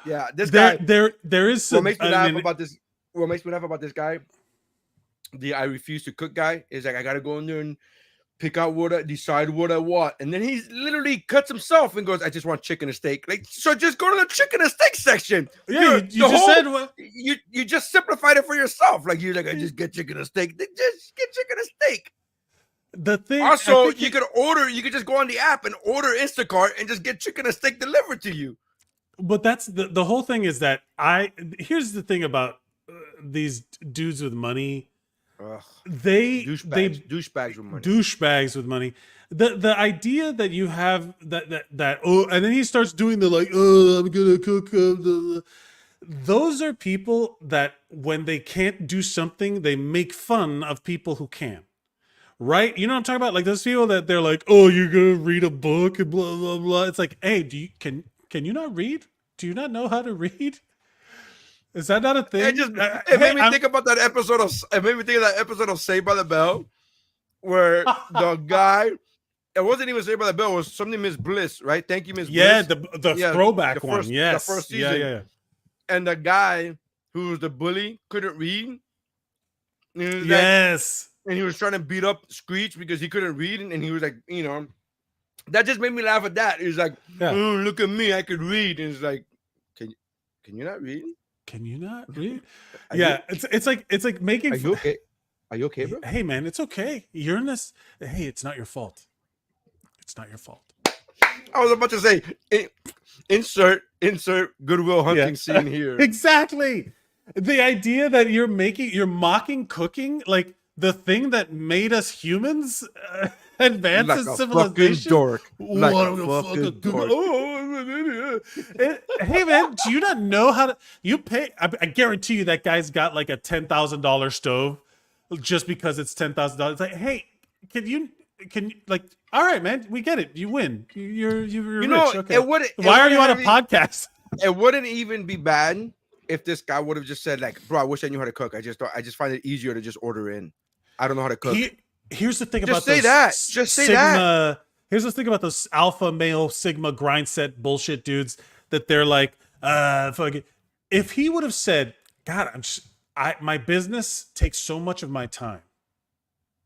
Yeah, this guy. There is some. What makes me laugh about this? What makes me laugh about this guy? The I refuse to cook guy is like, I gotta go in there and pick out decide what I want, and then he literally cuts himself and goes, "I just want chicken and steak." Like, so just go to the chicken and steak section. Yeah, you just said what you just simplified it for yourself. Like, you're like, I just get chicken and steak. Just get chicken and steak. The thing also, you could just go on the app and order Instacart and just get chicken and steak delivered to you. But that's the whole thing is that here's the thing about these dudes with money. Douchebags with money. Douchebags with money. The idea that you have that and then he starts doing the like, oh, I'm gonna cook. Those are people that when they can't do something, they make fun of people who can. Right? You know what I'm talking about? Like those people that they're like, oh, you're gonna read a book and blah blah blah. It's like, hey, can you not read? Do you not know how to read? Is that not a thing? It made me think about that episode of Saved by the Bell, where the guy, it wasn't even Saved by the Bell, it was something Miss Bliss, right? Thank you, Miss Bliss. Yeah, the throwback one. Yes. The first season. Yeah. And the guy who was the bully couldn't read. Yes. And he was trying to beat up Screech because he couldn't read, and he was like, you know, that just made me laugh at that. He was like, oh, look at me, I could read. And it's like, can you not read? Can you not read? Yeah, it's like making. Are you okay? Are you okay, bro? Hey, man, it's okay. You're in this. Hey, it's not your fault. It's not your fault. I was about to say, insert Goodwill Hunting scene here. Exactly. The idea that you're mocking cooking, like the thing that made us humans advances like civilization. Dork. Like a fucking dork. Oh, I'm an idiot. Hey man, do you not know how to? You pay. I guarantee you that guy's got like a $10,000 stove just because it's $10,000. It's like, hey, can you like? All right, man, we get it. You win. You're rich. Okay. Why are you on a podcast? It wouldn't even be bad if this guy would have just said like, bro, I wish I knew how to cook. I just find it easier to just order in. I don't know how to cook. Here's the thing just about say those that. Just say that. Here's the thing about those alpha male Sigma grind set bullshit dudes that they're like, fuck it. If he would have said, God, my business takes so much of my time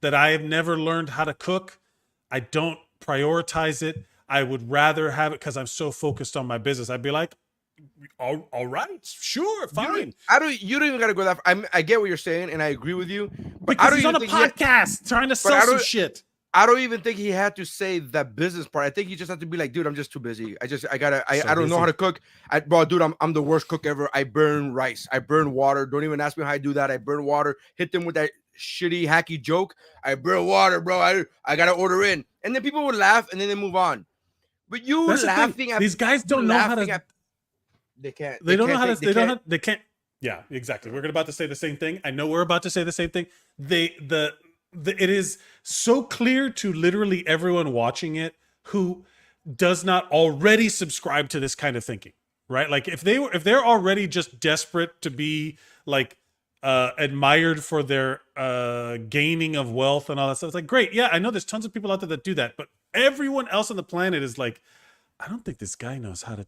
that I have never learned how to cook. I don't prioritize it. I would rather have it because I'm so focused on my business. I'd be like, all right, sure, fine. You don't even gotta go that far. I get what you're saying, and I agree with you. But because he's on a podcast trying to sell some shit. I don't even think he had to say that business part. I think he just had to be like, dude, I'm just too busy. I don't know how to cook. Bro, dude, I'm the worst cook ever. I burn rice. I burn water. Don't even ask me how I do that. I burn water. Hit them with that shitty hacky joke. I burn water, bro. I gotta order in, and then people would laugh, and then they move on. But you laughing at these guys don't know how to. They can't. They don't know how to. They can't. Yeah, exactly. We're about to say the same thing. I know we're about to say the same thing. It is so clear to literally everyone watching it who does not already subscribe to this kind of thinking, right? Like if they're already just desperate to be like admired for their gaining of wealth and all that stuff. It's like, great, yeah, I know there's tons of people out there that do that, but everyone else on the planet is like, I don't think this guy knows how to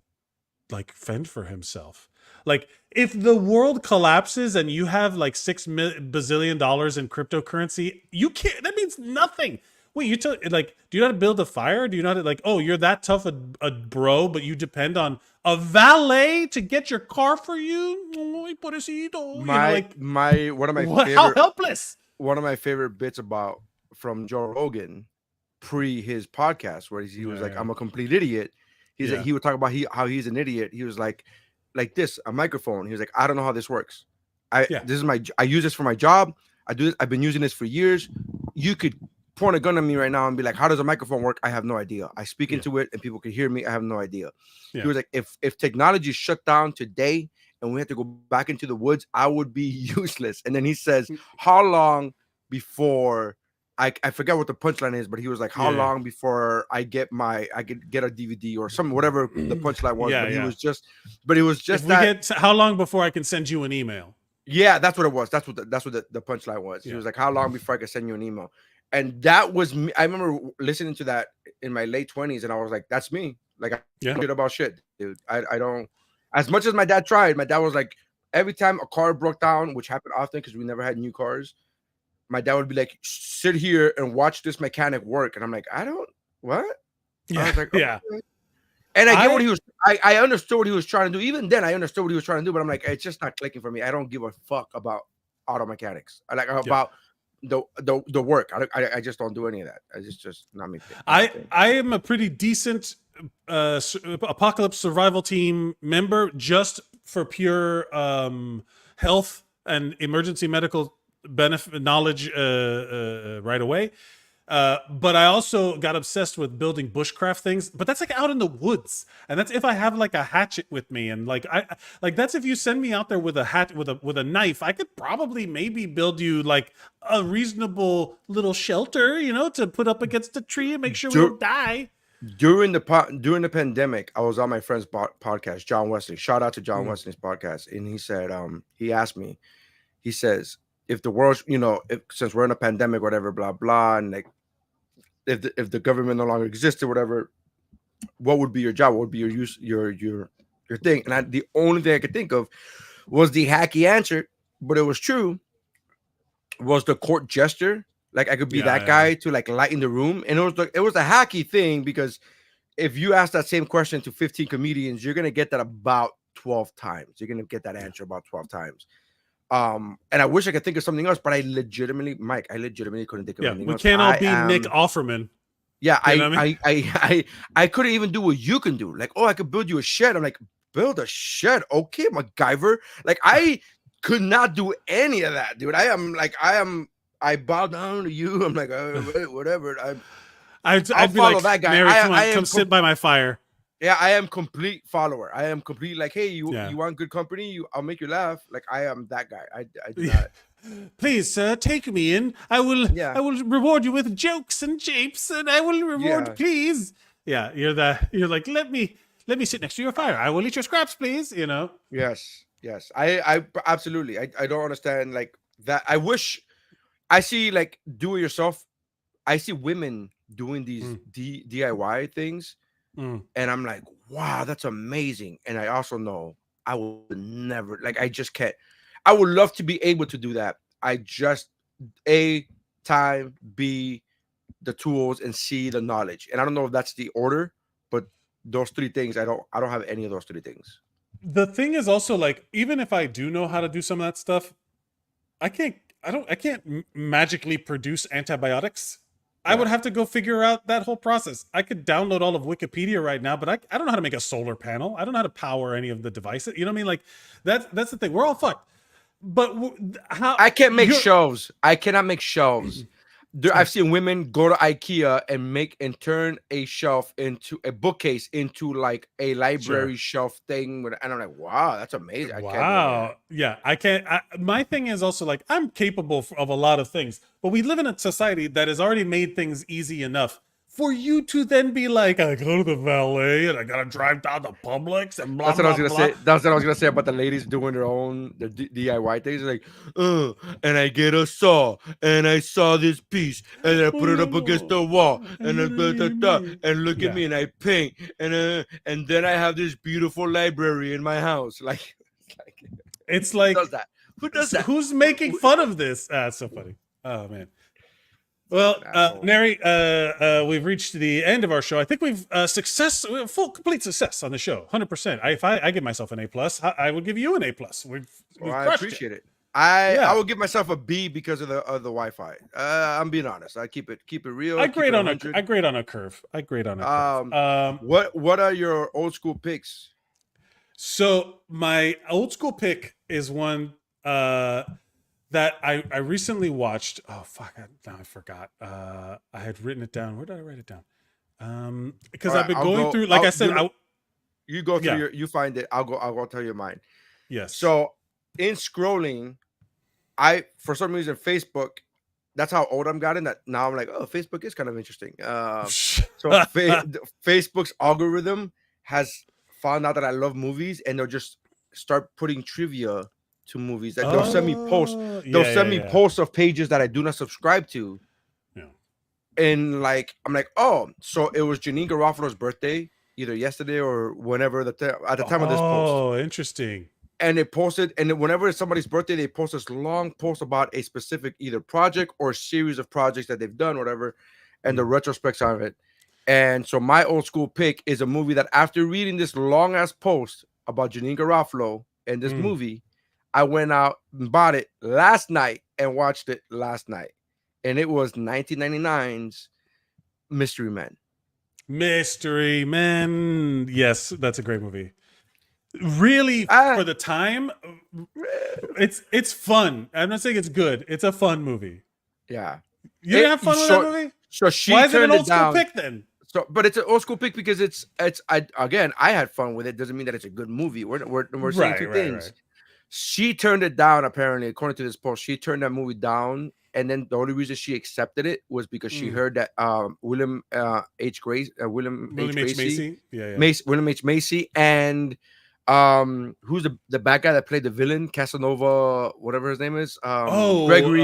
like fend for himself. Like, if the world collapses and you have like $6 bazillion in cryptocurrency, you can't. That means nothing. Wait, you tell like, do you know how to build a fire? Do you know how to like? Oh, you're that tough a bro, but you depend on a valet to get your car for you. Ay, pobrecito. You know, like, one of my favorite, how helpless. One of my favorite bits about from Joe Rogan pre his podcast, where he was like, "I'm a complete idiot." He's like, he would talk about how he's an idiot. He was like this, a microphone. He was like, I don't know how this works. I use this for my job. I do this. I've been using this for years. You could point a gun at me right now and be like, how does a microphone work? I have no idea. I speak into it and people can hear me. I have no idea. He was like, if technology shut down today and we had to go back into the woods, I would be useless. And then he says, how long before I forget what the punchline is, but he was like, how long before I could get a DVD or something, whatever the punchline was. But it was just how long before I can send you an email? Yeah, that's what it was. That's what the punchline was. He was like, how long before I can send you an email? And that was me. I remember listening to that in my late 20s, and I was like, that's me. Like, I shit about shit, dude. I don't, as much as my dad tried, my dad was like, every time a car broke down, which happened often because we never had new cars, my dad would be like, sit here and watch this mechanic work. And I'm like, I don't, what? Yeah. I was like, okay. And I get what he was, I understood what he was trying to do. Even then, I understood what he was trying to do, but I'm like, it's just not clicking for me. I don't give a fuck about auto mechanics. I like about the work. I just don't do any of that. It's just not me. I am a pretty decent apocalypse survival team member just for pure health and emergency medical benefit knowledge right away. But I also got obsessed with building bushcraft things, but that's like out in the woods. And that's if I have like a hatchet with me. And like, that's if you send me out there with a with a knife, I could probably maybe build you like a reasonable little shelter, you know, to put up against a tree and make sure we don't die. During the pandemic, I was on my friend's podcast, John Wesley. Shout out to John Wesley's podcast. And he said, he asked me, he says, if the world, you know, since we're in a pandemic, whatever, blah, blah, and like, if the government no longer existed, whatever, what would be your job? What would be your thing? And the only thing I could think of was the hacky answer, but it was true, was the court jester. Like, I could be that guy to like lighten the room. And it was a hacky thing, because if you ask that same question to 15 comedians, you're gonna get that about 12 times. You're gonna get that answer about 12 times. And I wish I could think of something else, but I legitimately couldn't think of anything else. We can't all be Nick Offerman. Yeah, I couldn't even do what you can do. Like, oh, I could build you a shed. I'm like, build a shed? Okay, MacGyver. Like, I could not do any of that, dude. I bow down to you. I'm like, whatever. I'll follow like, that guy. Nery, come sit by my fire. Yeah, I am complete follower. I am complete like, hey, you want good company? I'll make you laugh. Like, I am that guy. I do not. Please, sir, take me in. I will reward you with jokes and japes, and I will reward. Please. Yeah, you're like, let me sit next to your fire. I will eat your scraps, please. You know. Yes. I absolutely. I don't understand like that. I wish I see like do it yourself. I see women doing these DIY things. And I'm like, wow, that's amazing. And I also know I will never, like, I just can't. I would love to be able to do that. I just A, time, B, the tools, and C, the knowledge. And I don't know if that's the order, but those three things, I don't have any of those three things. The thing is also like, even if I do know how to do some of that stuff, I can't magically produce antibiotics. I would have to go figure out that whole process. I could download all of Wikipedia right now, but I don't know how to make a solar panel. I don't know how to power any of the devices. You know what I mean? Like, that's the thing. We're all fucked. But how I can't make shelves. I cannot make shelves. I've seen women go to IKEA and turn a shelf into a bookcase into like a library shelf thing. And I'm like, wow, that's amazing. I can't do that. I can't. My thing is also like, I'm capable of a lot of things, but we live in a society that has already made things easy enough for you to then be like, I go to the valet and I gotta drive down to Publix and blah That's what blah I was gonna blah. say. That's what I was gonna say about the ladies doing their DIY things. Like, and I get a saw and I saw this piece and then I put it up against the wall and and look at me and I paint and then I have this beautiful library in my house. Like It's like, who does that? Who does that? Who's making fun of this? It's so funny. Oh man. Well, Nery, we've reached the end of our show. I think we've complete success on the show, 100%. If I give myself an A+, I would give you an A+. We've I appreciate it. I will give myself a B because of the Wi-Fi. I'm being honest. I keep it real. I grade on a curve. What are your old school picks? So my old school pick is one that I recently watched. Oh fuck! Now I forgot. I had written it down. Where did I write it down? Because I've been going through. Like I said, you go through you find it. I'll go tell you mine. Yes. So in scrolling, for some reason Facebook. That's how old I'm gotten. That now I'm like, oh, Facebook is kind of interesting. So Facebook's algorithm has found out that I love movies, and they'll just start putting trivia to movies. That they'll send me posts. They'll send me posts of pages that I do not subscribe to. Yeah. And like I'm like, oh, so it was Janine Garofalo's birthday, either yesterday or whenever at the time of this post. Oh, interesting. And they posted, and whenever it's somebody's birthday, they post this long post about a specific either project or series of projects that they've done, whatever, and the retrospects of it. And so my old school pick is a movie that after reading this long ass post about Janine Garofalo and this movie, I went out and bought it last night and watched it last night. And it was 1999's Mystery Men. Mystery Men. Yes, that's a great movie. Really, for the time, it's fun. I'm not saying it's good. It's a fun movie. Yeah. You didn't have fun with that movie? So she Why is it an old school down. pick then? So, but it's an old school pick because I had fun with it. Doesn't mean that it's a good movie. We're saying two things. Right. She turned it down, apparently, according to this post. She turned that movie down, and then the only reason she accepted it was because she heard that William H. Macy, William H. Macy, and who's the bad guy that played the villain, Casanova, whatever his name is. Gregory,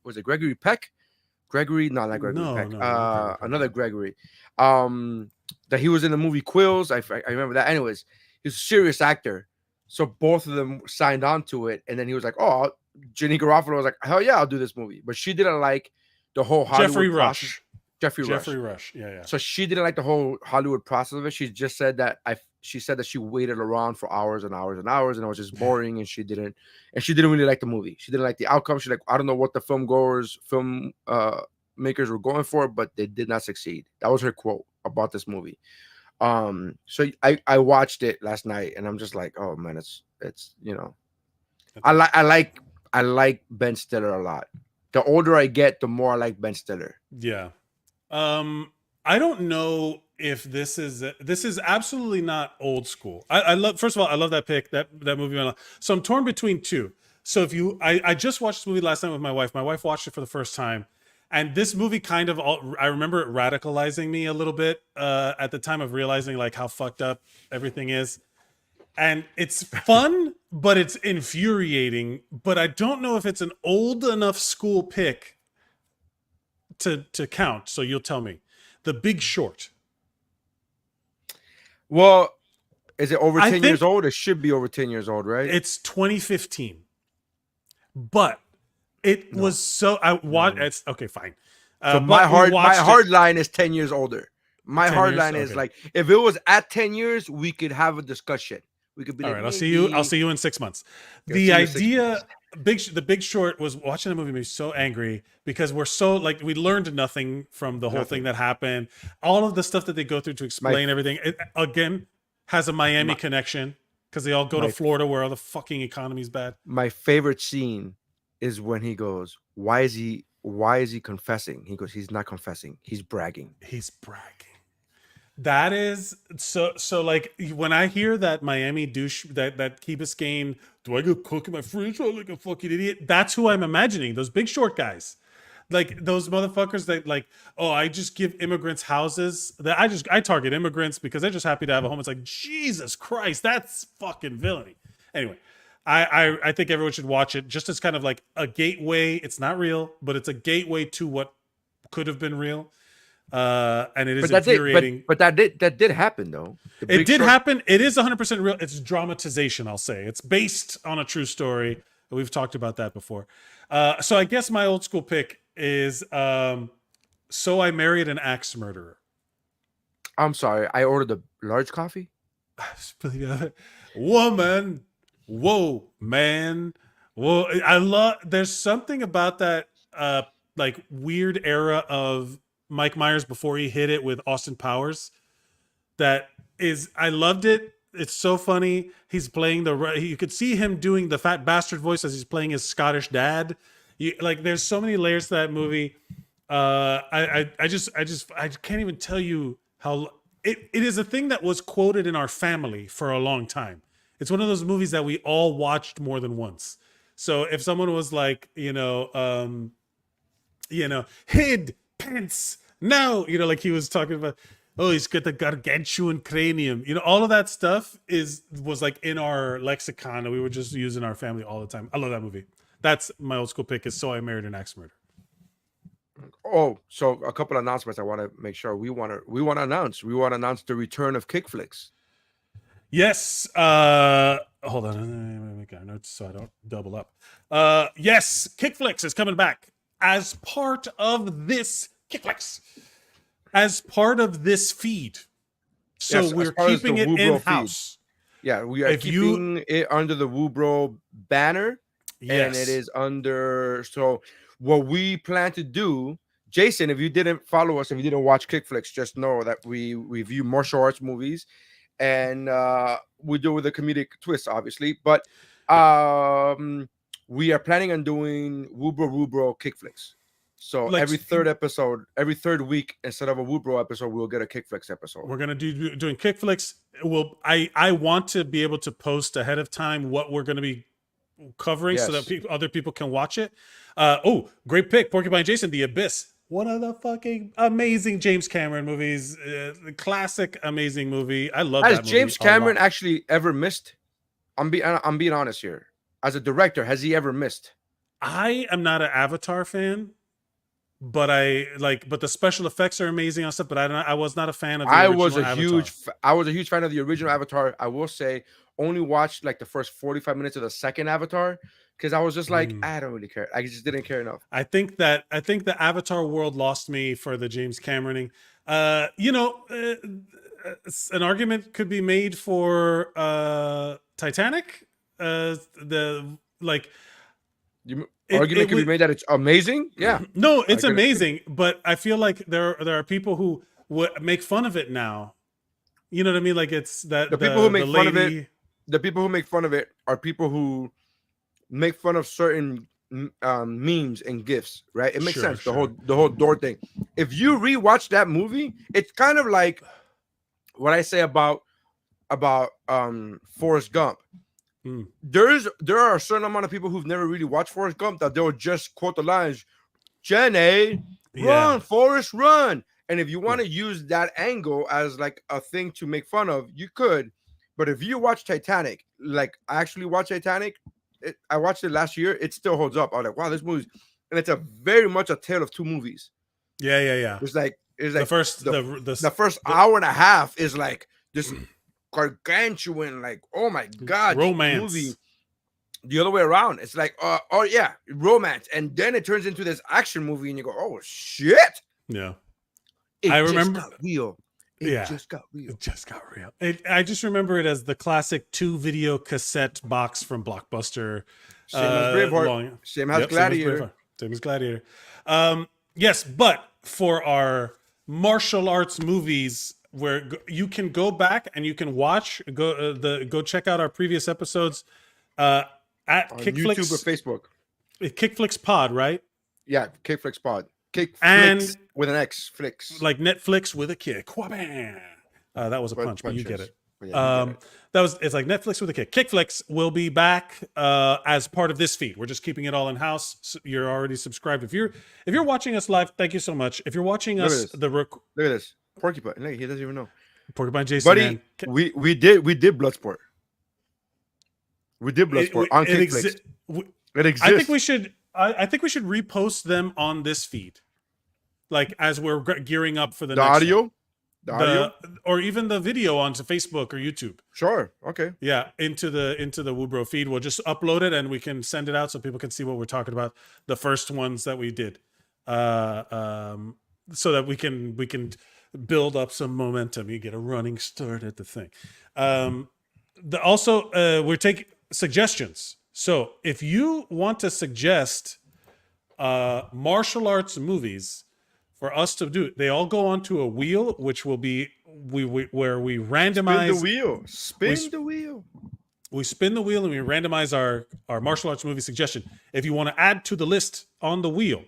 was it Gregory Peck? Gregory, no, not Gregory Peck. Another Gregory. That he was in the movie Quills. I remember that. Anyways, he's a serious actor. So both of them signed on to it, and then he was like, "Oh, Janine Garofalo was like, hell yeah, I'll do this movie." But she didn't like the whole Hollywood process. Jeffrey Rush. Yeah. So she didn't like the whole Hollywood process of it. She just said that she said that she waited around for hours and hours and hours, and it was just boring, and she didn't really like the movie. She didn't like the outcome. She's like, I don't know what the film makers were going for, but they did not succeed. That was her quote about this movie. So I watched it last night, and I'm just like, oh man, it's I like Ben Stiller a lot. The older I get, the more I like Ben Stiller. Yeah. I don't know if this is absolutely not old school. I love, first of all, I love that pick, that movie. So I'm torn between two. So I just watched this movie last night with my wife. My wife watched it for the first time. And this movie kind of, I remember it radicalizing me a little bit at the time of realizing like how fucked up everything is. And it's fun, but it's infuriating. But I don't know if it's an old enough school pick to count. So you'll tell me. The Big Short. Well, is it over 10 years old? It should be over 10 years old, right? It's 2015. But it was so it's okay, fine. So my hard line is 10 years older. My hard line is like, if it was at 10 years, we could have a discussion. We could be all right. I'll see you in 6 months. The idea, The Big Short was watching the movie made me so angry because we're so like we learned nothing from the whole thing that happened. All of the stuff that they go through to explain everything. It, again, has a Miami connection because they all go to Florida where all the fucking economy is bad. My favorite scene is when he goes, why is he confessing? He goes, he's not confessing. He's bragging. He's bragging. That is so like when I hear that Miami douche, that Key Biscayne, do I go cook in my fridge like a fucking idiot? That's who I'm imagining. Those Big Short guys. Like those motherfuckers that like, oh, I just give immigrants houses. That I target immigrants because they're just happy to have a home. It's like, Jesus Christ, that's fucking villainy. Anyway, I think everyone should watch it just as kind of like a gateway. It's not real, but it's a gateway to what could have been real. And it is infuriating. But that did happen though. It did happen. It is 100% real. It's dramatization, I'll say. It's based on a true story. We've talked about that before. So I guess my old school pick is So I Married an Axe Murderer. I'm sorry, I ordered a large coffee. Woman, whoa, man, whoa! There's something about that like weird era of Mike Myers before he hit it with Austin Powers. That is, I loved it. It's so funny. He's playing you could see him doing the fat bastard voice as he's playing his Scottish dad. There's so many layers to that movie. I can't even tell you how it is a thing that was quoted in our family for a long time. It's one of those movies that we all watched more than once. So if someone was like, hid pants, no, like he was talking about, oh, he's got the gargantuan cranium. All of that stuff was like in our lexicon that we would just use in our family all the time. I love that movie. That's my old school pick is So I Married an Axe Murderer. Oh, so a couple of announcements I want to make sure we want to announce. We want to announce the return of Kickflix. Yes. Hold on. Let me make our notes so I don't double up. Yes, Kickflix is coming back as part of this Kickflix. As part of this feed. So yes, we're keeping it in-house. Yeah, we are keeping it under the WuBro banner. Yes. And it is under, so what we plan to do, Jason, if you didn't follow us, if you didn't watch Kickflix, just know that we review martial arts movies, and we do it with a comedic twist, obviously, but we are planning on doing WuBro Kickflix. So every third week, instead of a WuBro episode, we'll get a Kickflix episode. We're gonna doing Kickflix. I want to be able to post ahead of time what we're gonna be covering, so that other people can watch it. Oh, great pick, Porcupine Jason, The Abyss, one of the fucking amazing James Cameron movies, classic amazing movie. I love that movie. Has James Cameron actually ever missed? I'm being honest here. As a director, has he ever missed? I am not an Avatar fan, but but the special effects are amazing and stuff. But I was not a fan of. I was a huge fan of the original Avatar. I will say, only watched like the first 45 minutes of the second Avatar because I was just like, I don't really care. I just didn't care enough. I think the Avatar world lost me for the James Cameroning. An argument could be made for Titanic. Argument could be made that it's amazing. Yeah. No, it's amazing, but I feel like there are people who would make fun of it now. You know what I mean? Like it's that the people who make fun of it. The people who make fun of it are people who make fun of certain memes and gifs, right? It makes sense. Sure. The whole door thing. If you rewatch that movie, it's kind of like what I say about Forrest Gump. There are a certain amount of people who've never really watched Forrest Gump that they'll just quote the lines, Jenny, run, Forrest, run. And if you want to use that angle as like a thing to make fun of, you could. But if you watch Titanic, like I actually watched Titanic, I watched it last year. It still holds up. I was like, wow, this movie's, and it's very much a tale of two movies. Yeah. It's like the first hour and a half is like this gargantuan, like, oh my god, romance movie. The other way around, it's like romance, and then it turns into this action movie, and you go, oh shit. Yeah, I remember just got real. It just got real. I just remember it as the classic 2-video cassette box from Blockbuster. Same as Braveheart. Same as Gladiator. Same as Gladiator. Yes, but for our martial arts movies, where you can go back and you can watch, go check out our previous episodes at Kickflix, YouTube or Facebook. Kickflix Pod, right? Yeah, Kickflix Pod. Kickflix and with an X, flicks. Like Netflix with a kick. That was a punch, but you get it. It's like Netflix with a kick. Kickflix will be back as part of this feed. We're just keeping it all in house. So you're already subscribed. If you're watching us live, thank you so much. If you're watching us, look at this Porcupine. Look, he doesn't even know. Porcupine Jason, buddy, man. we did Bloodsport. We did Bloodsport on Kickflix. It exists. I think we should. I think we should repost them on this feed, like as we're gearing up for the next audio. One. The audio, or even the video onto Facebook or YouTube. Sure. Okay. Yeah, into the WuBro feed. We'll just upload it and we can send it out so people can see what we're talking about. The first ones that we did, so that we can build up some momentum. You get a running start at the thing. We're taking suggestions. So if you want to suggest martial arts movies for us to do, they all go onto a wheel, which will be where we randomize. Spin the wheel. We spin the wheel and we randomize our martial arts movie suggestion. If you want to add to the list on the wheel,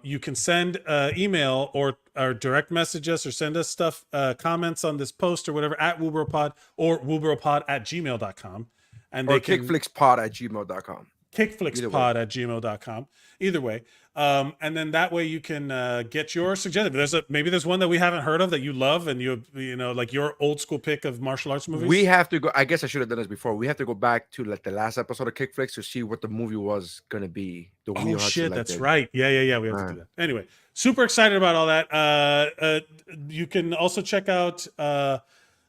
you can send email or direct message us or send us stuff, comments on this post or whatever at WuBroPod or WuBroPod@gmail.com. And or kickflixpod@gmail.com. Kickflixpod@gmail.com. Either way. And then that way you can get your suggestion. Maybe there's one that we haven't heard of that you love and you know, like your old school pick of martial arts movies. We have to go. I guess I should have done this before. We have to go back to like the last episode of Kickflix to see what the movie was gonna be. Oh shit, that's right. Yeah. We have to do that. Anyway, super excited about all that. You can also check out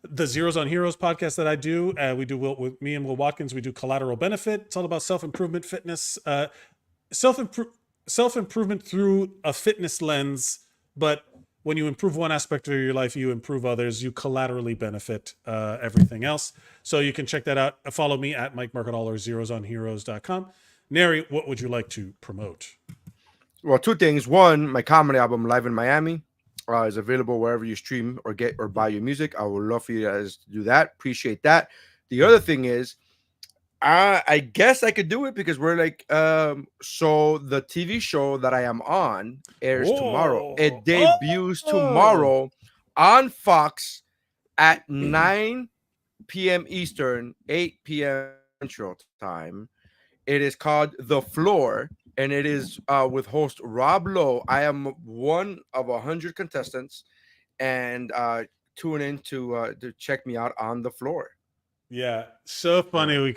the Zeros on Heroes podcast that I do. We do with me and Will Watkins. We do Collateral Benefit. It's all about self-improvement, fitness, self-improvement through a fitness lens. But when you improve one aspect of your life, you improve others. You collaterally benefit everything else. So you can check that out. Follow me at Mike Mercadal or zerosonheroes.com. Nery, what would you like to promote? Well, two things. One, my comedy album, Live in Miami, is available wherever you stream or get or buy your music. I would love for you guys to do that. Appreciate that. The other thing is, I guess I could do it because we're like, so the TV show that I am on airs tomorrow. It debuts tomorrow on Fox at 9 p.m. Eastern, 8 p.m. Central Time. It is called The Floor. And it is with host Rob Lowe. I am one of 100 contestants, and tune in to check me out on The Floor. Yeah, so funny.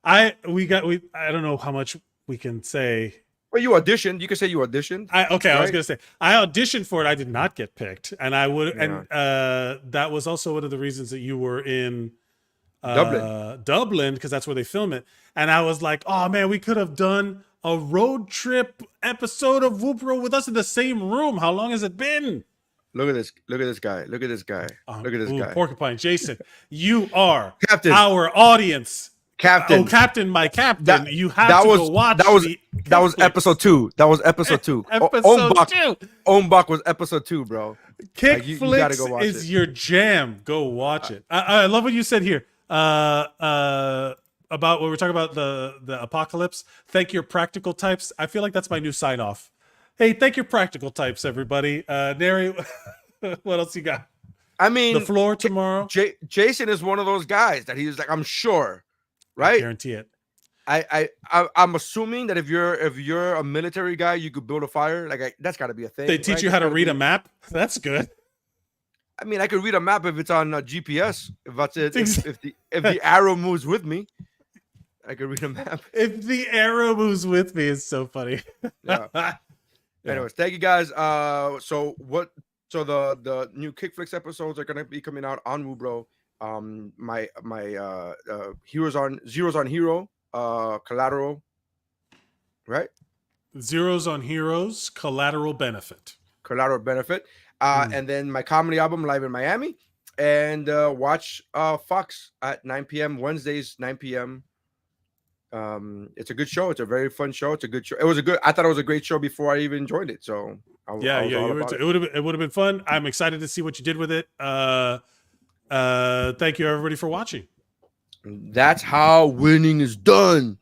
I don't know how much we can say. Well, you auditioned. You can say you auditioned. I was gonna say I auditioned for it. I did not get picked, and I would. Yeah. And that was also one of the reasons that you were in Dublin, because that's where they film it. And I was like, oh man, we could have done a road trip episode of WuBro with us in the same room. How long has it been? Look at this guy. Look at this guy. Look at this guy. Porcupine Jason, you are Captain. Our audience. Captain. Oh, Captain, my captain. You have to go watch that was episode 2. That was episode 2. Episode 2. Ownbach was episode 2, bro. Kickflix is your jam. Go watch it. I love what you said here. About when we're talking about the apocalypse. Thank your practical types. I feel like that's my new sign off. Hey, thank your practical types, everybody. Nery, what else you got? I mean, The Floor tomorrow. Jason is one of those guys that he's like, I'm sure, right? I guarantee it. I'm assuming that if you're a military guy, you could build a fire. Like that's got to be a thing. They teach you how to read a map. That's good. I mean, I could read a map if it's on GPS. If that's it. If the arrow moves with me, I could read a map. If the arrow moves with me, it's so funny. Yeah. Anyways, thank you guys. So the new Kickflix episodes are gonna be coming out on WuBro. My Zeros on Hero, Collateral, right? Zeros on Heroes, Collateral Benefit. And then my comedy album, Live in Miami, and watch Fox at 9 p.m. Wednesdays, 9 p.m. It's a good show. It's a very fun show. It's a good show. I thought it was a great show before I even joined it. So it would have been fun. I'm excited to see what you did with it. Thank you everybody for watching. That's how winning is done.